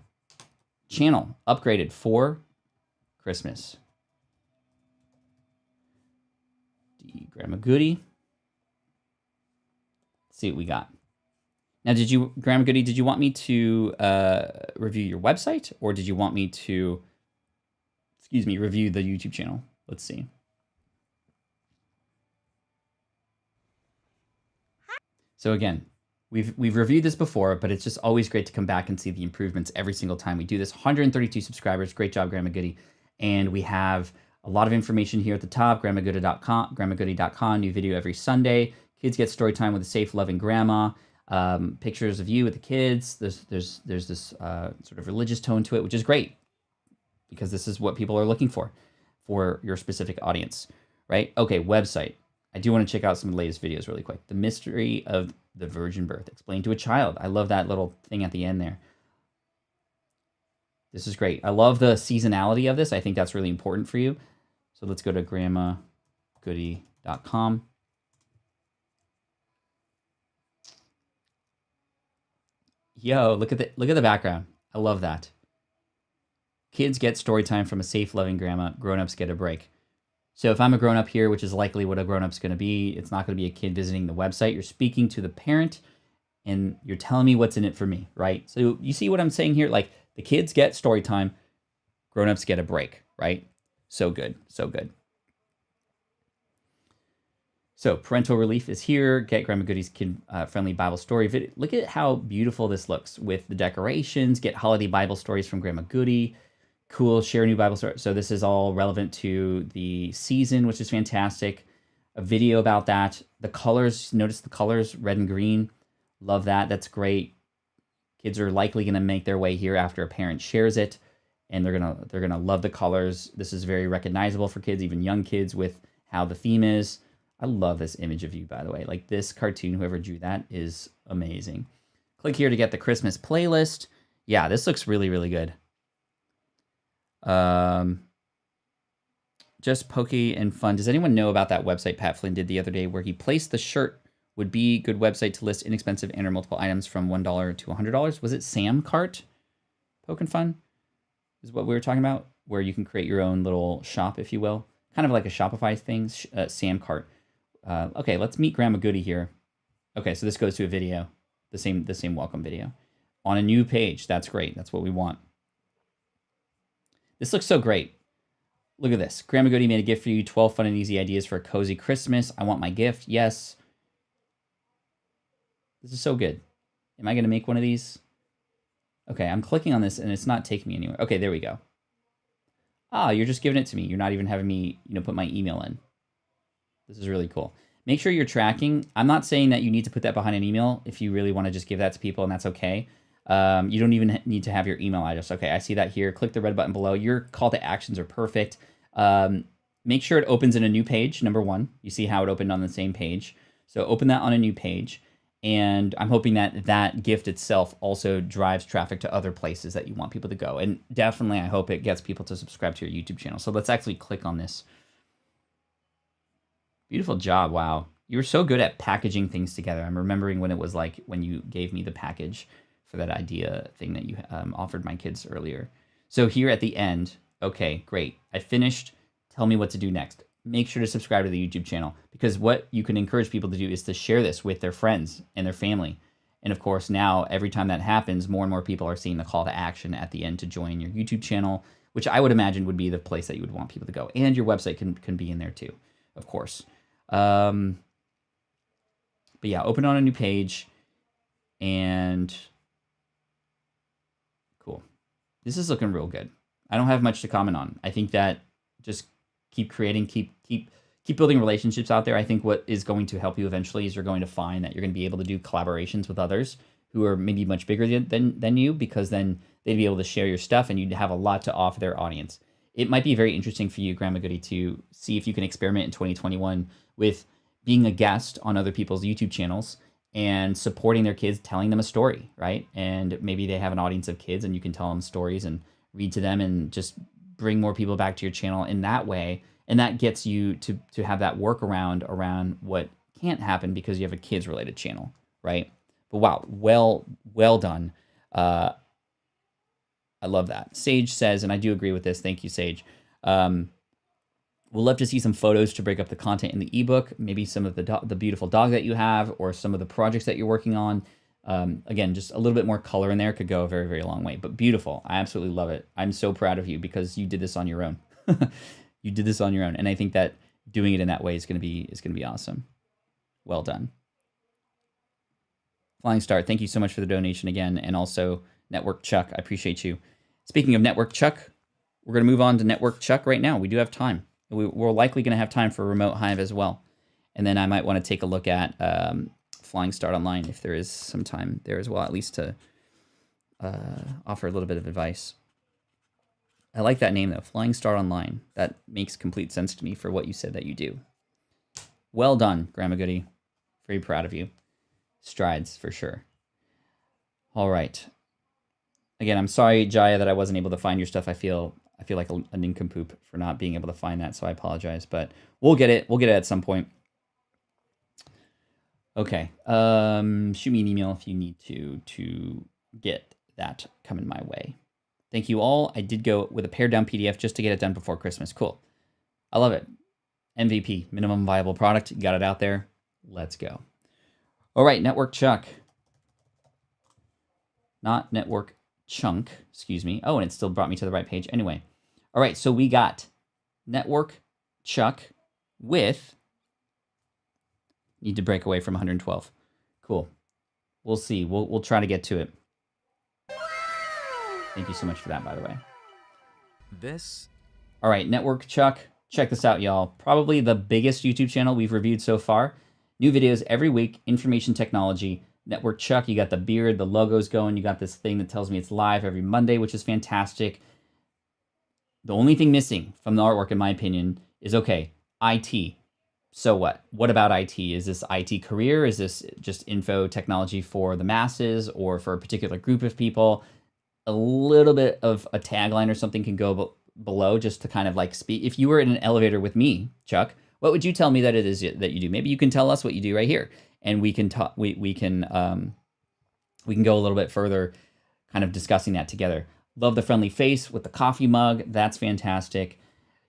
channel upgraded for Christmas. Grandma Goody. Let's see what we got. Now, Grandma Goody, did you want me to review your website, or did you want me to, review the YouTube channel? Let's see. So again, we've reviewed this before, but it's just always great to come back and see the improvements every single time we do this. 132 subscribers. Great job, Grandma Goody. And we have a lot of information here at the top, grandmagoody.com, new video every Sunday. Kids get story time with a safe, loving grandma. Pictures of you with the kids. There's this sort of religious tone to it, which is great, because this is what people are looking for your specific audience, right? Okay, website. I do want to check out some of the latest videos really quick. The mystery of the virgin birth, explained to a child. I love that little thing at the end there. This is great. I love the seasonality of this. I think that's really important for you. So let's go to grandmagoody.com. Yo, look at the background. I love that. Kids get story time from a safe, loving grandma. Grown-ups get a break. So if I'm a grown-up here, which is likely what a grown-up's going to be, it's not going to be a kid visiting the website. You're speaking to the parent, and you're telling me what's in it for me, right? So you see what I'm saying here? Like, the kids get story time. Grown-ups get a break, right? So good, so good. So parental relief is here. Get Grandma Goody's kid-friendly Bible story video. Look at how beautiful this looks with the decorations. Get holiday Bible stories from Grandma Goody. Cool, share a new Bible story. So this is all relevant to the season, which is fantastic. A video about that. The colors, notice the colors, red and green. Love that, that's great. Kids are likely gonna make their way here after a parent shares it, and they're gonna love the colors. This is very recognizable for kids, even young kids, with how the theme is. I love this image of you, by the way. Like, this cartoon, whoever drew that is amazing. Click here to get the Christmas playlist. Yeah, this looks really, really good. Just pokey and fun. Does anyone know about that website Pat Flynn did the other day where he placed the shirt would be good website to list inexpensive and or multiple items from $1 to $100? Was it Sam Cart? Poke and Fun is what we were talking about, where you can create your own little shop, if you will. Kind of like a Shopify thing, Sam Cart. Okay, let's meet Grandma Goody here. Okay, so this goes to a video, the same welcome video. On a new page, that's great. That's what we want. This looks so great. Look at this. Grandma Goody made a gift for you. 12 fun and easy ideas for a cozy Christmas. I want my gift. Yes. This is so good. Am I going to make one of these? Okay, I'm clicking on this and it's not taking me anywhere. Okay, there we go. Ah, you're just giving it to me. You're not even having me, put my email in. This is really cool. Make sure you're tracking. I'm not saying that you need to put that behind an email if you really want to just give that to people, and that's okay. You don't even need to have your email address. Okay, I see that here. Click the red button below. Your call to actions are perfect. Make sure it opens in a new page, number one. You see how it opened on the same page. So open that on a new page. And I'm hoping that that gift itself also drives traffic to other places that you want people to go. And definitely, I hope it gets people to subscribe to your YouTube channel. So let's actually click on this. Beautiful job. Wow. You were so good at packaging things together. I'm remembering when it was like when you gave me the package for that idea thing that you offered my kids earlier. So here at the end, okay, great. I finished. Tell me what to do next. Make sure to subscribe to the YouTube channel, because what you can encourage people to do is to share this with their friends and their family. And of course, now every time that happens, more and more people are seeing the call to action at the end to join your YouTube channel, which I would imagine would be the place that you would want people to go. And your website can be in there too, of course. But yeah, open on a new page and cool. This is looking real good. I don't have much to comment on. I think that just keep creating, keep building relationships out there. I think what is going to help you eventually is you're going to find that you're going to be able to do collaborations with others who are maybe much bigger than you, because then they'd be able to share your stuff and you'd have a lot to offer their audience. It might be very interesting for you, Grandma Goody, to see if you can experiment in 2021 with being a guest on other people's YouTube channels and supporting their kids, telling them a story, right? And maybe they have an audience of kids and you can tell them stories and read to them and just bring more people back to your channel in that way. And that gets you to have that workaround around what can't happen because you have a kids related channel, right? But wow, well done. I love that. Sage says, and I do agree with this. Thank you, Sage. We'll love to see some photos to break up the content in the ebook, maybe some of the beautiful dog that you have or some of the projects that you're working on. Again, just a little bit more color in there could go a very, very long way, but beautiful. I absolutely love it. I'm so proud of you because you did this on your own. You did this on your own. And I think that doing it in that way is going to be awesome. Well done. Flying Star, thank you so much for the donation again. And also Network Chuck, I appreciate you. Speaking of Network Chuck, we're going to move on to Network Chuck right now. We do have time. We're likely going to have time for Remote Hive as well. And then I might want to take a look at Flying Start Online if there is some time there as well, at least to offer a little bit of advice. I like that name, though, Flying Start Online. That makes complete sense to me for what you said that you do. Well done, Grandma Goody. Very proud of you. Strides, for sure. All right. Again, I'm sorry, Jaya, that I wasn't able to find your stuff. I feel like a nincompoop for not being able to find that, so I apologize. But we'll get it. We'll get it at some point. Okay. Shoot me an email if you need to get that coming my way. Thank you all. I did go with a pared down PDF just to get it done before Christmas. Cool. I love it. MVP, minimum viable product. You got it out there. Let's go. All right, Network Chuck. Not Network Chunk, excuse me. Oh, and it still brought me to the right page. Anyway. All right, so we got Network Chuck with... Need to break away from 112. Cool. We'll see. We'll try to get to it. Thank you so much for that, by the way. All right, Network Chuck. Check this out, y'all. Probably the biggest YouTube channel we've reviewed so far. New videos every week, information technology. Network Chuck, you got the beard, the logo's going. You got this thing that tells me it's live every Monday, which is fantastic. The only thing missing from the artwork, in my opinion, is, okay, IT. So what? What about IT? Is this IT career? Is this just info technology for the masses or for a particular group of people? A little bit of a tagline or something can go below just to kind of like speak. If you were in an elevator with me, Chuck, what would you tell me that it is that you do? Maybe you can tell us what you do right here, and we can talk. We can go a little bit further, kind of discussing that together. Love the friendly face with the coffee mug. That's fantastic.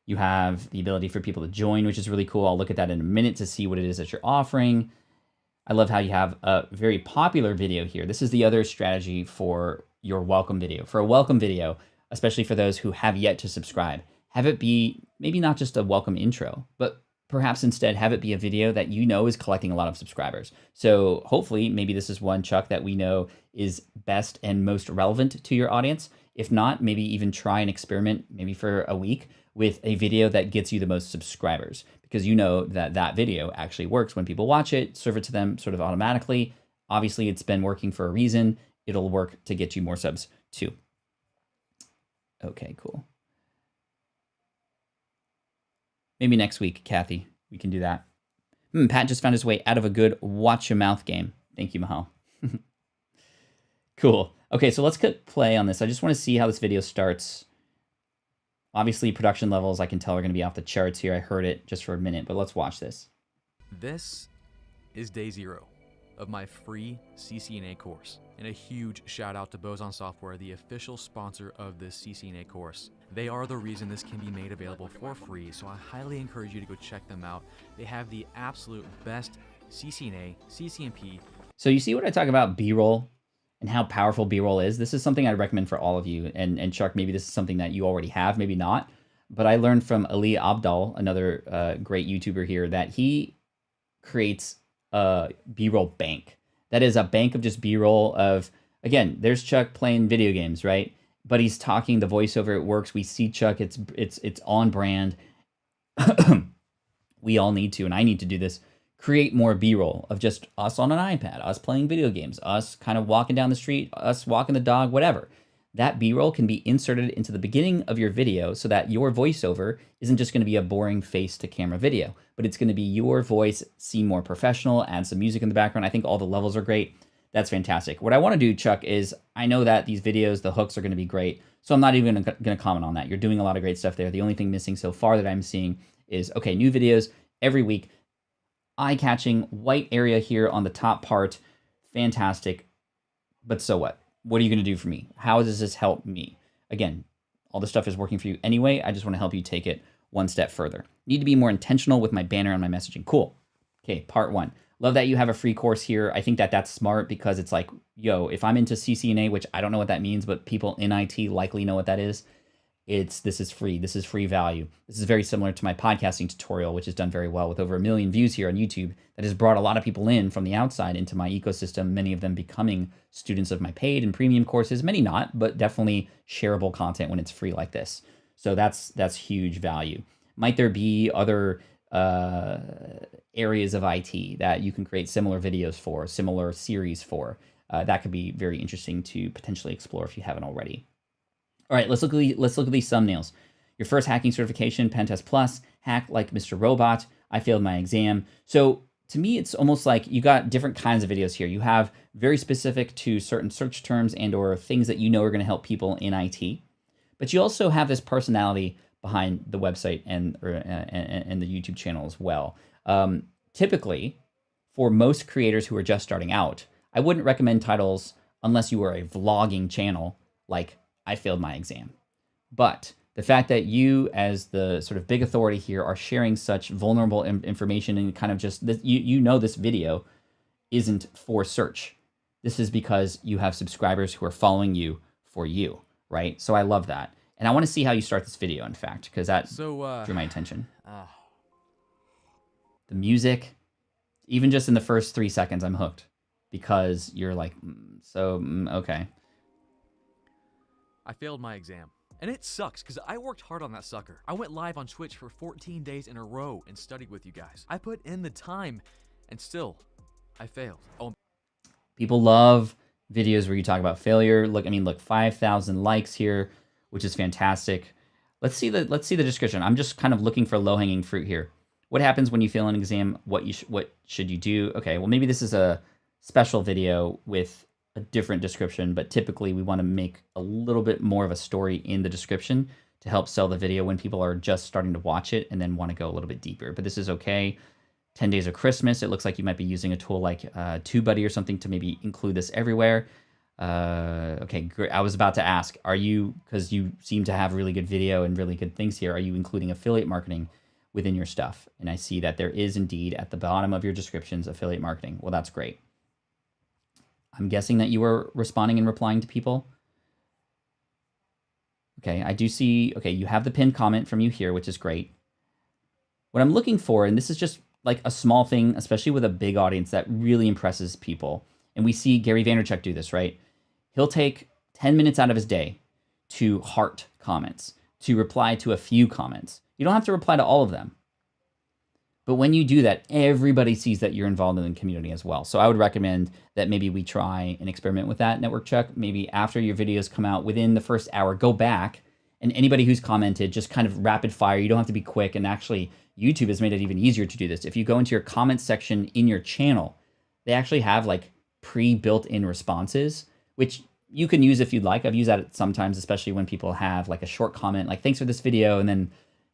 You have the ability for people to join, which is really cool. I'll look at that in a minute to see what it is that you're offering. I love how you have a very popular video here. This is the other strategy for your welcome video. For a welcome video, especially for those who have yet to subscribe, have it be maybe not just a welcome intro, but perhaps instead have it be a video that you know is collecting a lot of subscribers. So hopefully maybe this is one, Chuck, that we know is best and most relevant to your audience. If not, maybe even try and experiment maybe for a week with a video that gets you the most subscribers, because you know that that video actually works when people watch it, serve it to them sort of automatically. Obviously, it's been working for a reason. It'll work to get you more subs too. Okay, cool. Maybe next week, Kathy, we can do that. Pat just found his way out of a good watch your mouth game. Thank you, Mahal. Cool. Okay, so let's click play on this. I just want to see how this video starts. Obviously, production levels, I can tell, are going to be off the charts here. I heard it just for a minute, but let's watch this. This is day 0 of my free CCNA course. And a huge shout out to Boson Software, the official sponsor of this CCNA course. They are the reason this can be made available for free, so I highly encourage you to go check them out. They have the absolute best CCNA, CCNP. So you see what I talk about B-roll and how powerful B-roll is? This is something I recommend for all of you. And Chuck, maybe this is something that you already have, maybe not. But I learned from Ali Abdal, another great YouTuber here, that he creates a B-roll bank. That is a bank of just B-roll of, again, there's Chuck playing video games, right? But he's talking, the voiceover, it works. We see Chuck, it's on brand. We all need to, and I need to do this, create more B-roll of just us on an iPad, us playing video games, us kind of walking down the street, us walking the dog, whatever. That B-roll can be inserted into the beginning of your video so that your voiceover isn't just going to be a boring face-to-camera video, but it's going to be your voice, seem more professional, add some music in the background. I think all the levels are great. That's fantastic. What I want to do, Chuck, is I know that these videos, the hooks are going to be great, so I'm not even going to comment on that. You're doing a lot of great stuff there. The only thing missing so far that I'm seeing is, okay, new videos every week, eye-catching, white area here on the top part, fantastic, but so what? What are you going to do for me? How does this help me? Again, all this stuff is working for you anyway. I just want to help you take it one step further. Need to be more intentional with my banner and my messaging. Cool. Okay, part 1. Love that you have a free course here. I think that that's smart because it's like, yo, if I'm into CCNA, which I don't know what that means, but people in IT likely know what that is, this is free. This is free value. This is very similar to my podcasting tutorial, which has done very well with over 1 million views here on YouTube. That has brought a lot of people in from the outside into my ecosystem, many of them becoming students of my paid and premium courses, many not, but definitely shareable content when it's free like this. So that's huge value. Might there be other areas of IT that you can create similar videos for, similar series for? That could be very interesting to potentially explore if you haven't already. All right, let's look at these thumbnails. Your first hacking certification, Pentest Plus, hack like Mr. Robot. I failed my exam. So to me, it's almost like you got different kinds of videos here. You have very specific to certain search terms and or things that you know are going to help people in IT. But you also have this personality behind the website and the YouTube channel as well. Typically, for most creators who are just starting out, I wouldn't recommend titles unless you are a vlogging channel like I failed my exam. But the fact that you, as the sort of big authority here, are sharing such vulnerable information and kind of just, you know this video isn't for search. This is because you have subscribers who are following you for you, right? So I love that. And I want to see how you start this video, in fact, because that drew my attention. The music, even just in the first 3 seconds, I'm hooked. Because you're like, okay. I failed my exam. And it sucks, because I worked hard on that sucker. I went live on Twitch for 14 days in a row and studied with you guys. I put in the time, and still, I failed. Oh, people love videos where you talk about failure. Look, I mean, look, 5,000 likes here, which is fantastic. Let's see the description. I'm just kind of looking for low-hanging fruit here. What happens when you fail an exam? What should you do? Okay, well, maybe this is a special video with a different description, but typically we want to make a little bit more of a story in the description to help sell the video when people are just starting to watch it and then want to go a little bit deeper. But this is okay. 10 Days of Christmas. It looks like you might be using a tool like TubeBuddy or something to maybe include this everywhere. Okay, great. I was about to ask, are you, because you seem to have really good video and really good things here, are you including affiliate marketing within your stuff? And I see that there is indeed at the bottom of your descriptions affiliate marketing. Well, that's great. I'm guessing that you were responding and replying to people. Okay, I do see, okay, you have the pinned comment from you here, which is great. What I'm looking for, and this is just like a small thing, especially with a big audience that really impresses people. And we see Gary Vaynerchuk do this, right? He'll take 10 minutes out of his day to heart comments, to reply to a few comments. You don't have to reply to all of them. But when you do that, everybody sees that you're involved in the community as well. So I would recommend that maybe we try and experiment with that, Network Chuck. Maybe after your videos come out, within the first hour, go back, and anybody who's commented, just kind of rapid fire. You don't have to be quick. And actually, YouTube has made it even easier to do this. If you go into your comments section in your channel, they actually have like pre-built-in responses, which you can use if you'd like. I've used that sometimes, especially when people have like a short comment, like, thanks for this video, and then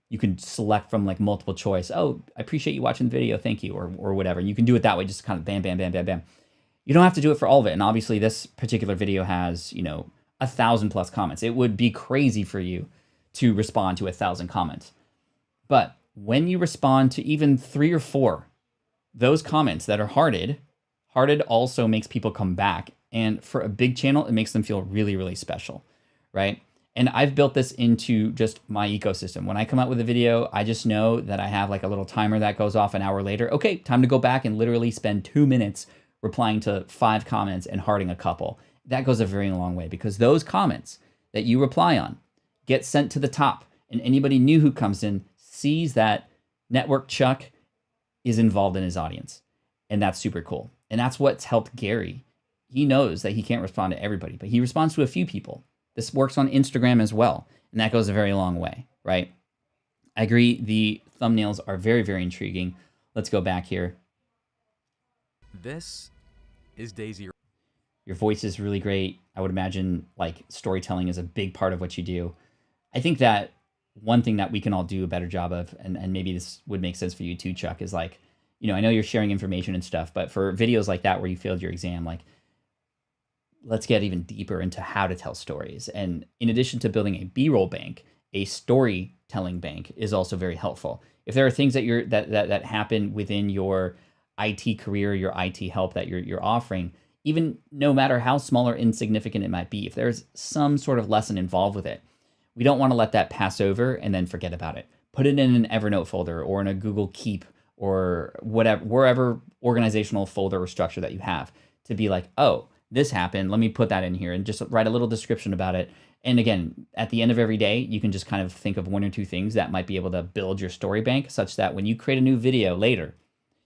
you can select from like multiple choice. Oh, I appreciate you watching the video. Thank you, or whatever. You can do it that way, just kind of bam, bam, bam, bam, bam. You don't have to do it for all of it. And obviously this particular video has, 1,000+ comments. It would be crazy for you to respond to 1,000 comments. But when you respond to even 3 or 4, those comments that are hearted also makes people come back. And for a big channel, it makes them feel really, really special, right? And I've built this into just my ecosystem. When I come out with a video, I just know that I have like a little timer that goes off an hour later. Okay, time to go back and literally spend 2 minutes replying to 5 comments and hearting a couple. That goes a very long way, because those comments that you reply on get sent to the top, and anybody new who comes in sees that Network Chuck is involved in his audience. And that's super cool. And that's what's helped Gary. He knows that he can't respond to everybody, but he responds to a few people. This works on Instagram as well, and that goes a very long way, right? I agree, the thumbnails are very, very intriguing. Let's go back here. this is day 0. Your voice is really great. I would imagine like storytelling is a big part of what you do. I think that one thing that we can all do a better job of, and maybe this would make sense for you too, Chuck, is like, I know you're sharing information and stuff, but for videos like that where you failed your exam, like, let's get even deeper into how to tell stories. And in addition to building a B-roll bank, a storytelling bank is also very helpful. If there are things that that happen within your IT career, your IT help that you're offering, even no matter how small or insignificant it might be, if there's some sort of lesson involved with it, we don't want to let that pass over and then forget about it. Put it in an Evernote folder or in a Google Keep or whatever, wherever organizational folder or structure that you have, to be like, oh, this happened, let me put that in here, and just write a little description about it. And again, at the end of every day, you can just kind of think of 1 or 2 things that might be able to build your story bank, such that when you create a new video later,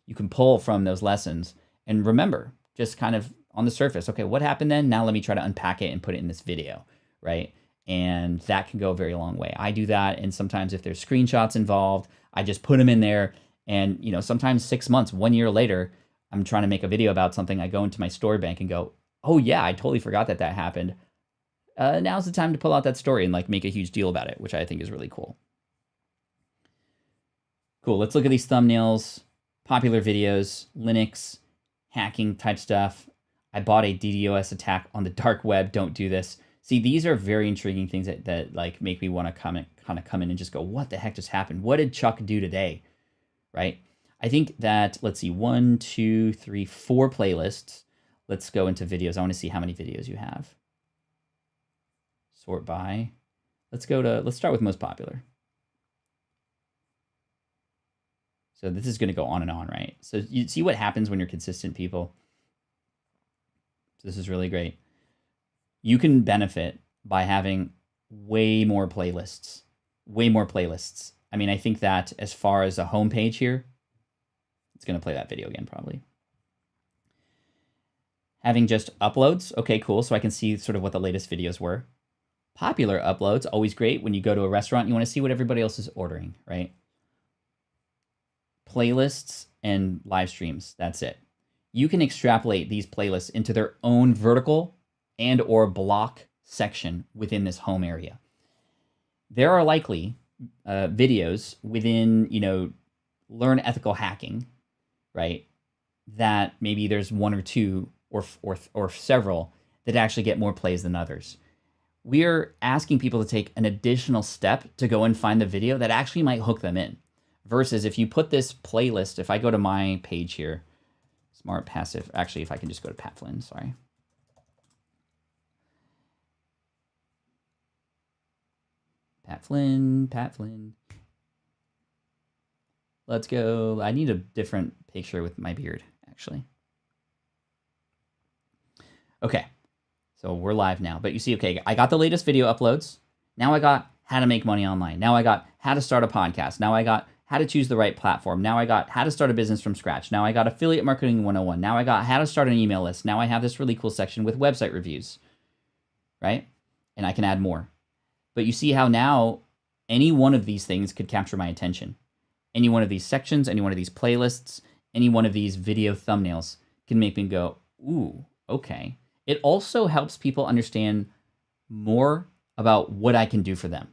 you can pull from those lessons and remember, just kind of on the surface, okay, what happened then? Now let me try to unpack it and put it in this video, right? And that can go a very long way. I do that, and sometimes if there's screenshots involved, I just put them in there. And sometimes 6 months, 1 year later, I'm trying to make a video about something. I go into my story bank and go, oh yeah, I totally forgot that happened. Now's the time to pull out that story and like make a huge deal about it, which I think is really cool. Cool, let's look at these thumbnails. Popular videos, Linux, hacking type stuff. I bought a DDoS attack on the dark web. Don't do this. See, these are very intriguing things that like make me want to come in and just go, what the heck just happened? What did Chuck do today? Right? I think that, let's see, 1, 2, 3, 4 playlists. Let's go into videos. I want to see how many videos you have. Sort by. Let's start with most popular. So this is going to go on and on, right? So you see what happens when you're consistent, people. So this is really great. You can benefit by having way more playlists. Way more playlists. I mean, I think that as far as a homepage here, it's going to play that video again, probably. Having just uploads. Okay, cool. So I can see sort of what the latest videos were. Popular uploads, always great. When you go to a restaurant, you want to see what everybody else is ordering, right? Playlists and live streams, that's it. You can extrapolate these playlists into their own vertical and or block section within this home area. There are likely videos within, learn ethical hacking, right? That maybe there's 1 or 2 or several that actually get more plays than others. We're asking people to take an additional step to go and find the video that actually might hook them in. Versus if you put this playlist, if I go to my page here, Smart Passive, actually, if I can just go to Pat Flynn, sorry. Pat Flynn. Let's go. I need a different picture with my beard, actually. Okay, so we're live now. But you see, okay, I got the latest video uploads. Now I got how to make money online. Now I got how to start a podcast. Now I got how to choose the right platform. Now I got how to start a business from scratch. Now I got affiliate marketing 101. Now I got how to start an email list. Now I have this really cool section with website reviews, right? And I can add more. But you see how now any one of these things could capture my attention. Any one of these sections, any one of these playlists, any one of these video thumbnails can make me go, ooh, okay. It also helps people understand more about what I can do for them.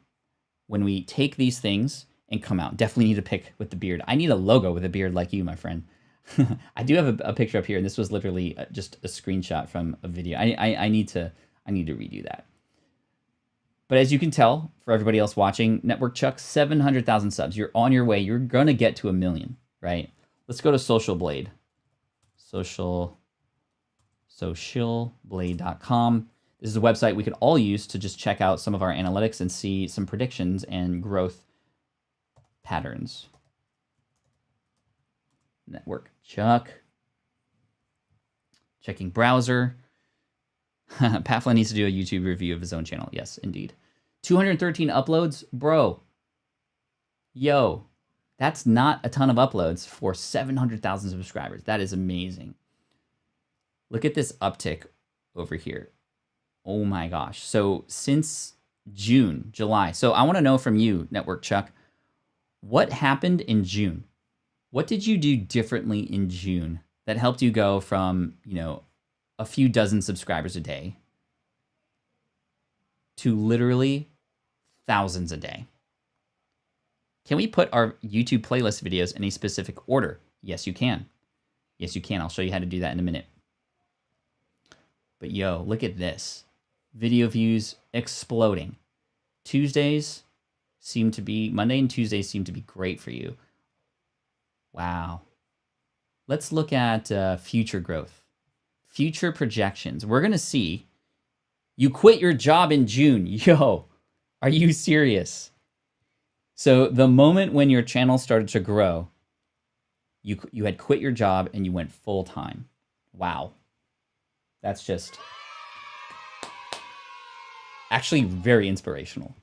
When we take these things and come out, definitely need to pick with the beard. I need a logo with a beard like you, my friend. I do have a picture up here, and this was literally just a screenshot from a video. I need to redo that. But as you can tell, for everybody else watching, Network Chuck, 700,000 subs. You're on your way. You're going to get to 1 million, right? Let's go to Social Blade. Socialblade.com. This is a website we could all use to just check out some of our analytics and see some predictions and growth patterns. Network Chuck. Checking browser. Pat Flynn needs to do a YouTube review of his own channel. Yes, indeed. 213 uploads? Bro. Yo. That's not a ton of uploads for 700,000 subscribers. That is amazing. Look at this uptick over here. Oh my gosh. So since June, July. So I want to know from you, Network Chuck, what happened in June? What did you do differently in June that helped you go from, a few dozen subscribers a day to literally thousands a day? Can we put our YouTube playlist videos in a specific order? Yes, you can. Yes, you can. I'll show you how to do that in a minute. But yo, look at this. Video views exploding. Monday and Tuesdays seem to be great for you. Wow. Let's look at future growth. Future projections. We're going to see you quit your job in June. Yo, are you serious? So the moment when your channel started to grow, you had quit your job and you went full time. Wow. That's just actually very inspirational.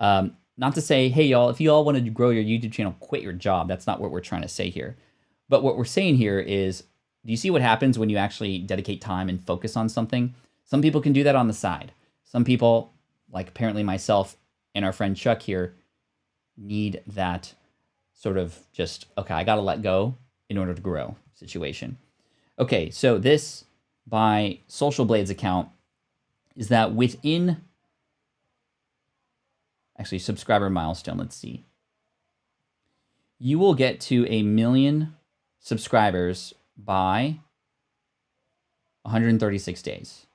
Not to say, hey, y'all, if you all wanted to grow your YouTube channel, quit your job. That's not what we're trying to say here. But what we're saying here is, do you see what happens when you actually dedicate time and focus on something? Some people can do that on the side. Some people, like apparently myself and our friend Chuck here, need that sort of just, okay, I got to let go in order to grow situation. Okay, so this by Social Blade's account is that within, actually subscriber milestone, let's see. You will get to 1 million subscribers by 136 days.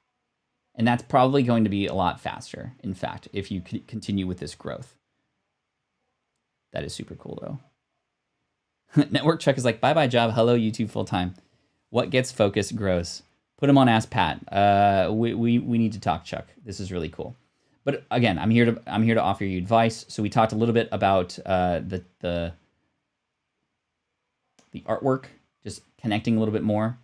And that's probably going to be a lot faster, in fact, if you continue with this growth. That is super cool, though. Network Chuck is like, bye-bye job. Hello, YouTube full-time. What gets focus grows. Put him on Ask Pat. We need to talk, Chuck. This is really cool. But again, I'm here to offer you advice. So we talked a little bit about the artwork, just connecting a little bit more.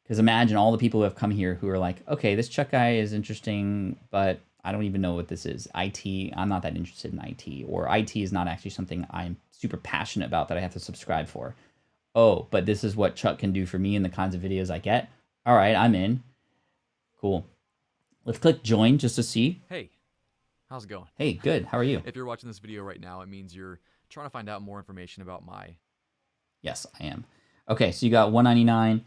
Because imagine all the people who have come here who are like, okay, this Chuck guy is interesting, but I don't even know what this is. IT, I'm not that interested in IT. Or IT is not actually something I'm super passionate about that I have to subscribe for. Oh, but this is what Chuck can do for me and the kinds of videos I get. All right, I'm in. Cool. Let's click join just to see. Hey, how's it going? Hey, good. How are you? If you're watching this video right now, it means you're trying to find out more information about my... Yes, I am. Okay, so you got $1.99.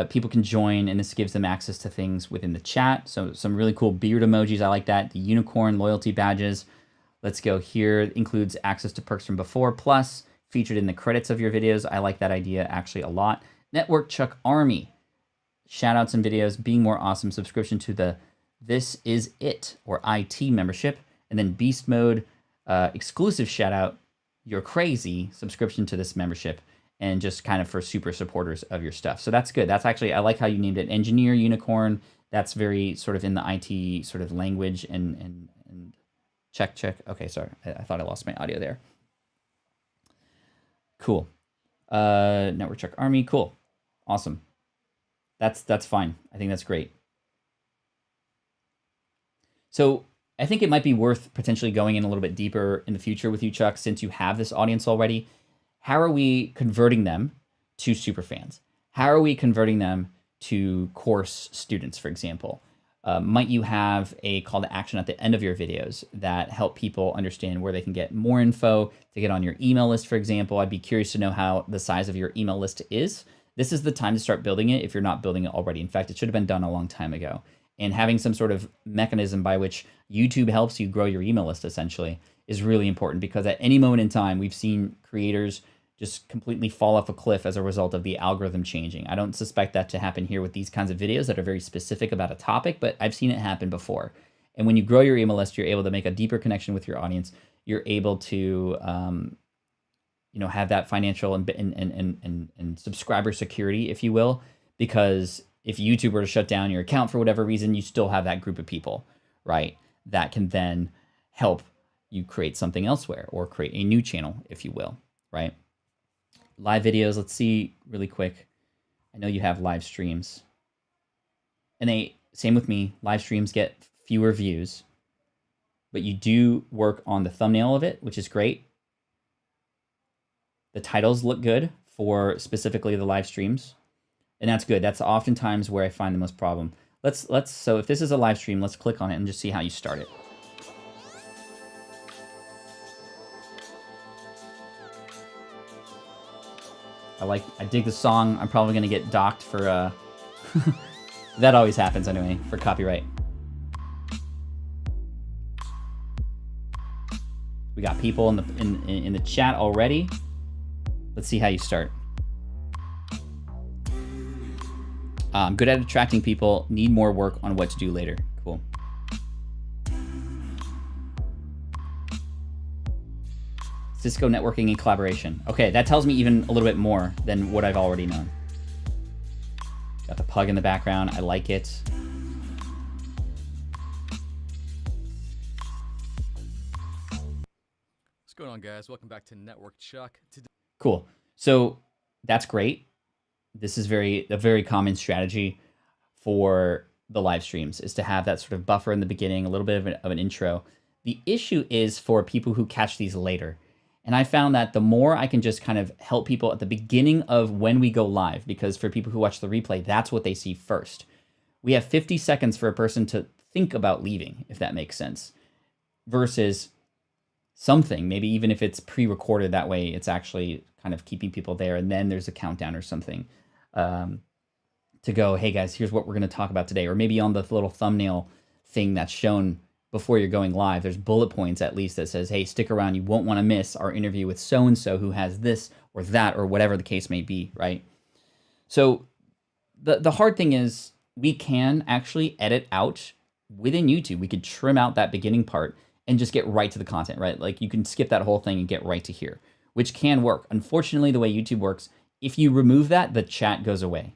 People can join, and this gives them access to things within the chat. So some really cool beard emojis. I like that. The unicorn loyalty badges. Let's go here. It includes access to perks from before, plus featured in the credits of your videos. I like that idea actually a lot. Network Chuck Army. Shoutouts and videos, being more awesome. Subscription to the This Is It or IT membership. And then Beast Mode, exclusive shoutout. You're crazy. Subscription to this membership. And just kind of for super supporters of your stuff. So that's good. That's actually, I like how you named it. Engineer, unicorn. That's very sort of in the IT sort of language and check. Okay, sorry. I thought I lost my audio there. Cool. Network Chuck Army. Cool. Awesome. That's fine. I think that's great. So I think it might be worth potentially going in a little bit deeper in the future with you, Chuck, since you have this audience already. How are we converting them to superfans? How are we converting them to course students, for example? Might you have a call to action at the end of your videos that help people understand where they can get more info to get on your email list, for example? I'd be curious to know how the size of your email list is. This is the time to start building it if you're not building it already. In fact, it should have been done a long time ago. And having some sort of mechanism by which YouTube helps you grow your email list, essentially, is really important, because at any moment in time, we've seen creators just completely fall off a cliff as a result of the algorithm changing. I don't suspect that to happen here with these kinds of videos that are very specific about a topic, but I've seen it happen before. And when you grow your email list, you're able to make a deeper connection with your audience. You're able to have that financial and subscriber security, if you will, because if YouTube were to shut down your account for whatever reason, you still have that group of people, right? That can then help you create something elsewhere or create a new channel, if you will, right? Live videos, let's see really quick. I know you have live streams. And same with me, live streams get fewer views, but you do work on the thumbnail of it, which is great. The titles look good for specifically the live streams, and that's good. That's oftentimes where I find the most problem. So if this is a live stream, let's click on it and just see how you start it. I dig the song. I'm probably gonna get docked for that always happens anyway, for copyright. We got people in the chat already. Let's see how you start. I'm good at attracting people. Need more work on what to do later. Cool. Cisco networking and collaboration. Okay, that tells me even a little bit more than what I've already known. Got the pug in the background. I like it. What's going on, guys? Welcome back to Network Chuck. Cool. So that's great. This is a very common strategy for the live streams, is to have that sort of buffer in the beginning, a little bit of an intro. The issue is for people who catch these later. And I found that the more I can just kind of help people at the beginning of when we go live, because for people who watch the replay, that's what they see first. We have 50 seconds for a person to think about leaving, if that makes sense, versus something, maybe even if it's pre-recorded, that way it's actually kind of keeping people there. And then there's a countdown or something to go, hey guys, here's what we're going to talk about today. Or maybe on the little thumbnail thing that's shown before you're going live, there's bullet points at least that says, hey, stick around. You won't want to miss our interview with so-and-so who has this or that or whatever the case may be, right? So the hard thing is we can actually edit out within YouTube. We could trim out that beginning part and just get right to the content, right? Like you can skip that whole thing and get right to here, which can work. Unfortunately, the way YouTube works, if you remove that, the chat goes away.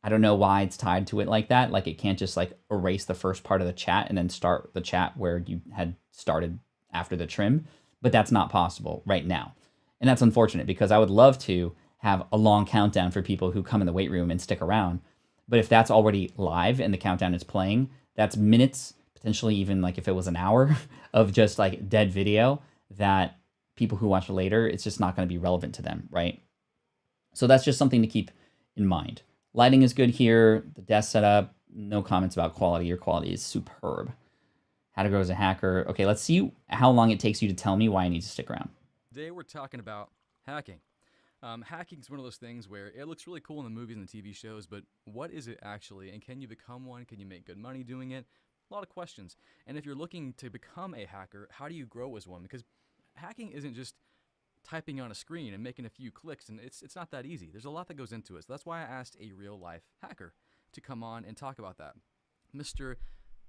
I don't know why it's tied to it like that. Like it can't just like erase the first part of the chat and then start the chat where you had started after the trim, but that's not possible right now. And that's unfortunate because I would love to have a long countdown for people who come in the weight room and stick around. But if that's already live and the countdown is playing, that's minutes, potentially even like if it was an hour of just like dead video that people who watch later, it's just not going to be relevant to them, right? So that's just something to keep in mind. Lighting is good here. The desk setup, no comments about quality. Your quality is superb. How to grow as a hacker. Okay, let's see how long it takes you to tell me why I need to stick around. Today we're talking about hacking. Hacking is one of those things where it looks really cool in the movies and the TV shows, but what is it actually? And can you become one? Can you make good money doing it? A lot of questions. And if you're looking to become a hacker, how do you grow as one? Because hacking isn't just typing on a screen and making a few clicks, and it's not that easy. There's a lot that goes into it. So that's why I asked a real-life hacker to come on and talk about that. Mr.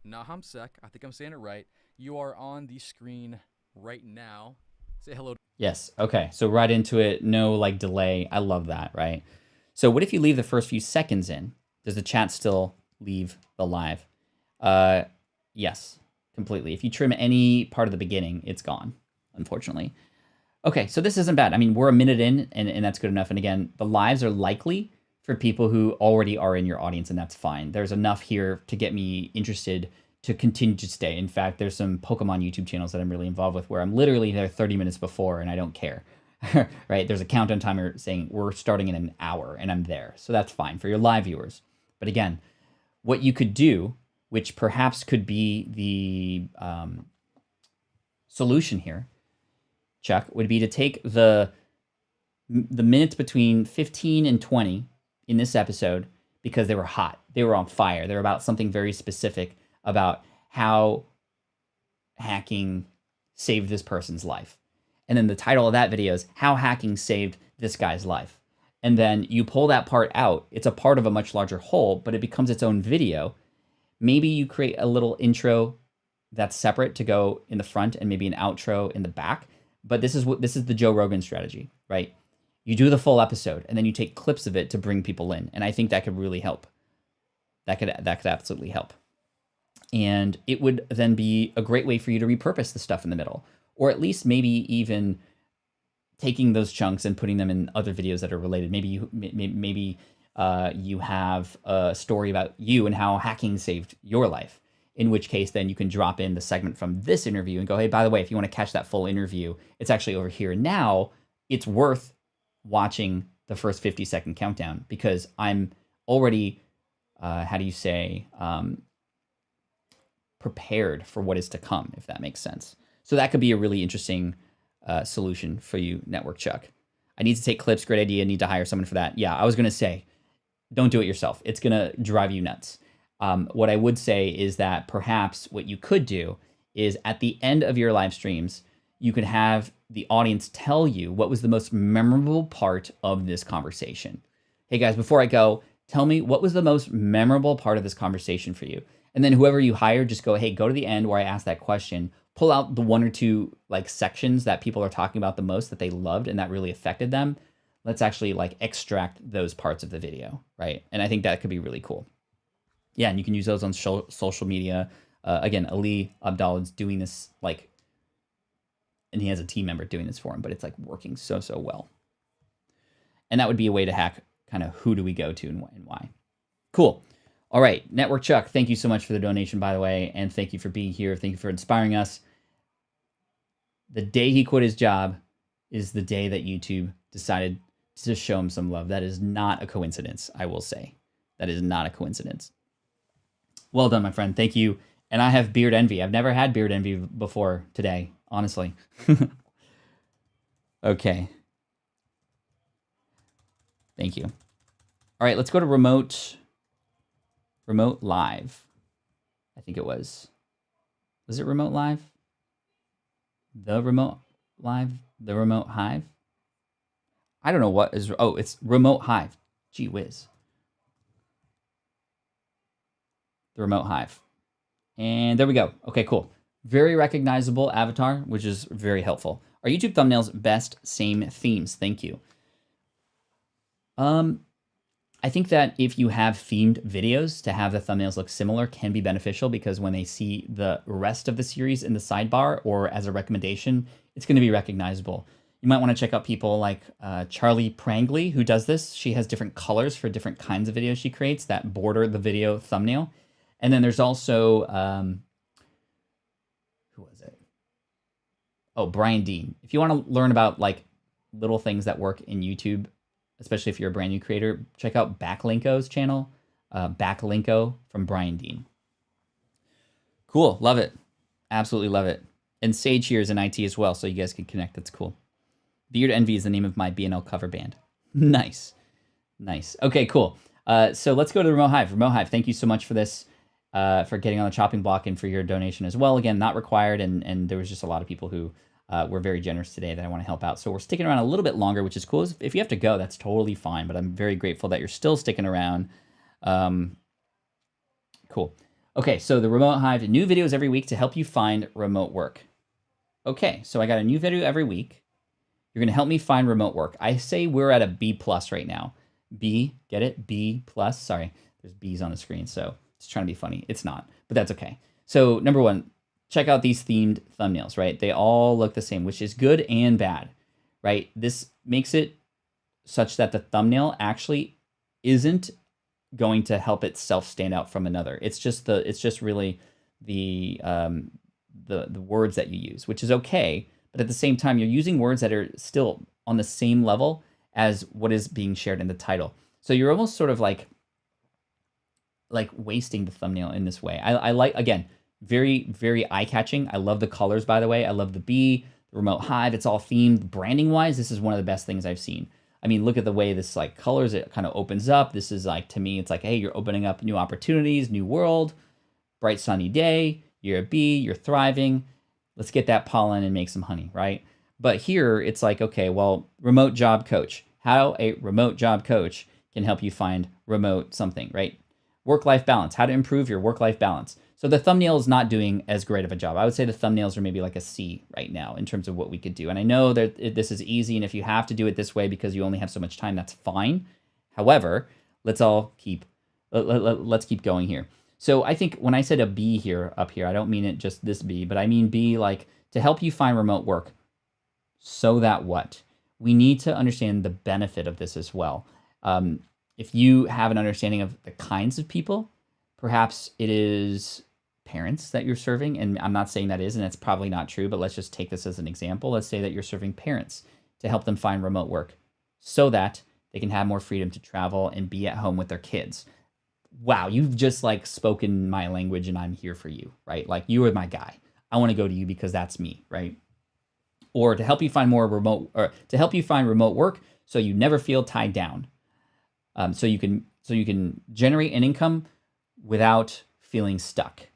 Nahamsek, I think I'm saying it right. You are on the screen right now. Say hello. Yes. Okay. So right into it. No like delay. I love that. Right. So what if you leave the first few seconds in? Does the chat still leave the live? Yes, completely. If you trim any part of the beginning, it's gone, unfortunately. Okay. So this isn't bad. I mean, we're a minute in and that's good enough. And again, the lives are likely for people who already are in your audience, and that's fine. There's enough here to get me interested to continue to stay. In fact, there's some Pokemon YouTube channels that I'm really involved with where I'm literally there 30 minutes before and I don't care, right? There's a countdown timer saying we're starting in an hour and I'm there. So that's fine for your live viewers. But again, what you could do, which perhaps could be the solution here, Chuck, would be to take the minutes between 15 and 20 in this episode because they were hot. They were on fire. They're about something very specific about how hacking saved this person's life. And then the title of that video is how hacking saved this guy's life. And then you pull that part out. It's a part of a much larger whole, but it becomes its own video. Maybe you create a little intro that's separate to go in the front and maybe an outro in the back. But this is the Joe Rogan strategy, right? You do the full episode and then you take clips of it to bring people in. And I think that could really help. That could absolutely help. And it would then be a great way for you to repurpose the stuff in the middle, or at least maybe even taking those chunks and putting them in other videos that are related. Maybe you have a story about you and how hacking saved your life, in which case then you can drop in the segment from this interview and go, hey, by the way, if you want to catch that full interview, it's actually over here. Now it's worth watching the first 50-second countdown because I'm already, prepared for what is to come, if that makes sense. So that could be a really interesting solution for you, Network Chuck. I need to take clips, great idea, need to hire someone for that. Yeah, I was gonna say, don't do it yourself. It's gonna drive you nuts. What I would say is that perhaps what you could do is at the end of your live streams, you could have the audience tell you what was the most memorable part of this conversation. Hey guys, before I go, tell me what was the most memorable part of this conversation for you. And then whoever you hire, just go, hey, go to the end where I asked that question, pull out the one or two like sections that people are talking about the most that they loved and that really affected them. Let's actually like extract those parts of the video, right? And I think that could be really cool. Yeah, and you can use those on social media. Again, Ali Abdallah is doing this like, and he has a team member doing this for him, but it's like working so well. And that would be a way to hack kind of who do we go to and why. Cool. All right, Network Chuck, thank you so much for the donation, by the way, and thank you for being here. Thank you for inspiring us. The day he quit his job is the day that YouTube decided to show him some love. That is not a coincidence, I will say. That is not a coincidence. Well done, my friend. Thank you. And I have beard envy. I've never had beard envy before today, honestly. Okay. Thank you. All right, let's go to remote live. I think it was. Was it remote live? The remote live? The remote hive? I don't know what is. Oh, it's remote hive. Gee whiz. the Remote Hive. And there we go. Okay, cool. Very recognizable avatar, which is very helpful. Are YouTube thumbnails best? Same themes. Thank you. I think that if you have themed videos, to have the thumbnails look similar can be beneficial, because when they see the rest of the series in the sidebar or as a recommendation, it's going to be recognizable. You might want to check out people like Charlie Prangley, who does this. She has different colors for different kinds of videos she creates that border the video thumbnail. And then there's also, who was it? Oh, Brian Dean. If you want to learn about like little things that work in YouTube, especially if you're a brand new creator, check out Backlinko's channel, Backlinko from Brian Dean. Cool, love it. Absolutely love it. And Sage here is in IT as well, so you guys can connect. That's cool. Beard Envy is the name of my BNL cover band. Nice. Nice. Okay, cool. So let's go to the Remote Hive. Remote Hive, thank you so much for this, for getting on the chopping block and for your donation as well. Again, not required, and there was just a lot of people who were very generous today that I want to help out. So we're sticking around a little bit longer, which is cool. If you have to go, that's totally fine, but I'm very grateful that you're still sticking around. Cool. Okay, so the Remote Hive, new videos every week to help you find remote work. Okay, so I got a new video every week. You're going to help me find remote work. I say we're at a B+ right now. B, get it? B+. Sorry, there's B's on the screen, so it's trying to be funny. It's not, but that's okay. So number one, check out these themed thumbnails, right? They all look the same, which is good and bad, right? This makes it such that the thumbnail actually isn't going to help itself stand out from another. It's just really the words that you use, which is okay. But at the same time, you're using words that are still on the same level as what is being shared in the title. So you're almost sort of like wasting the thumbnail in this way. I like, again, very, very eye-catching. I love the colors, by the way. I love the bee, the Remote Hive. It's all themed. Branding-wise, this is one of the best things I've seen. I mean, look at the way this like colors, it kind of opens up. This is like, to me, it's like, hey, you're opening up new opportunities, new world, bright sunny day. You're a bee, you're thriving. Let's get that pollen and make some honey, right? But here it's like, okay, well, remote job coach. How a remote job coach can help you find remote something, right? Work-life balance, how to improve your work-life balance. So the thumbnail is not doing as great of a job. I would say the thumbnails are maybe like a C right now in terms of what we could do. And I know that this is easy, and if you have to do it this way because you only have so much time, that's fine. However, let's keep going here. So I think when I said a B here, up here, I don't mean it just this B, but I mean B like to help you find remote work. So that what? We need to understand the benefit of this as well. If you have an understanding of the kinds of people, perhaps it is parents that you're serving, and I'm not saying that is, and that's probably not true, but let's just take this as an example. Let's say that you're serving parents to help them find remote work so that they can have more freedom to travel and be at home with their kids. Wow, you've just like spoken my language and I'm here for you, right? Like you are my guy. I want to go to you because that's me, right? Or to help you find remote work so you never feel tied down. So you can generate an income without feeling stuck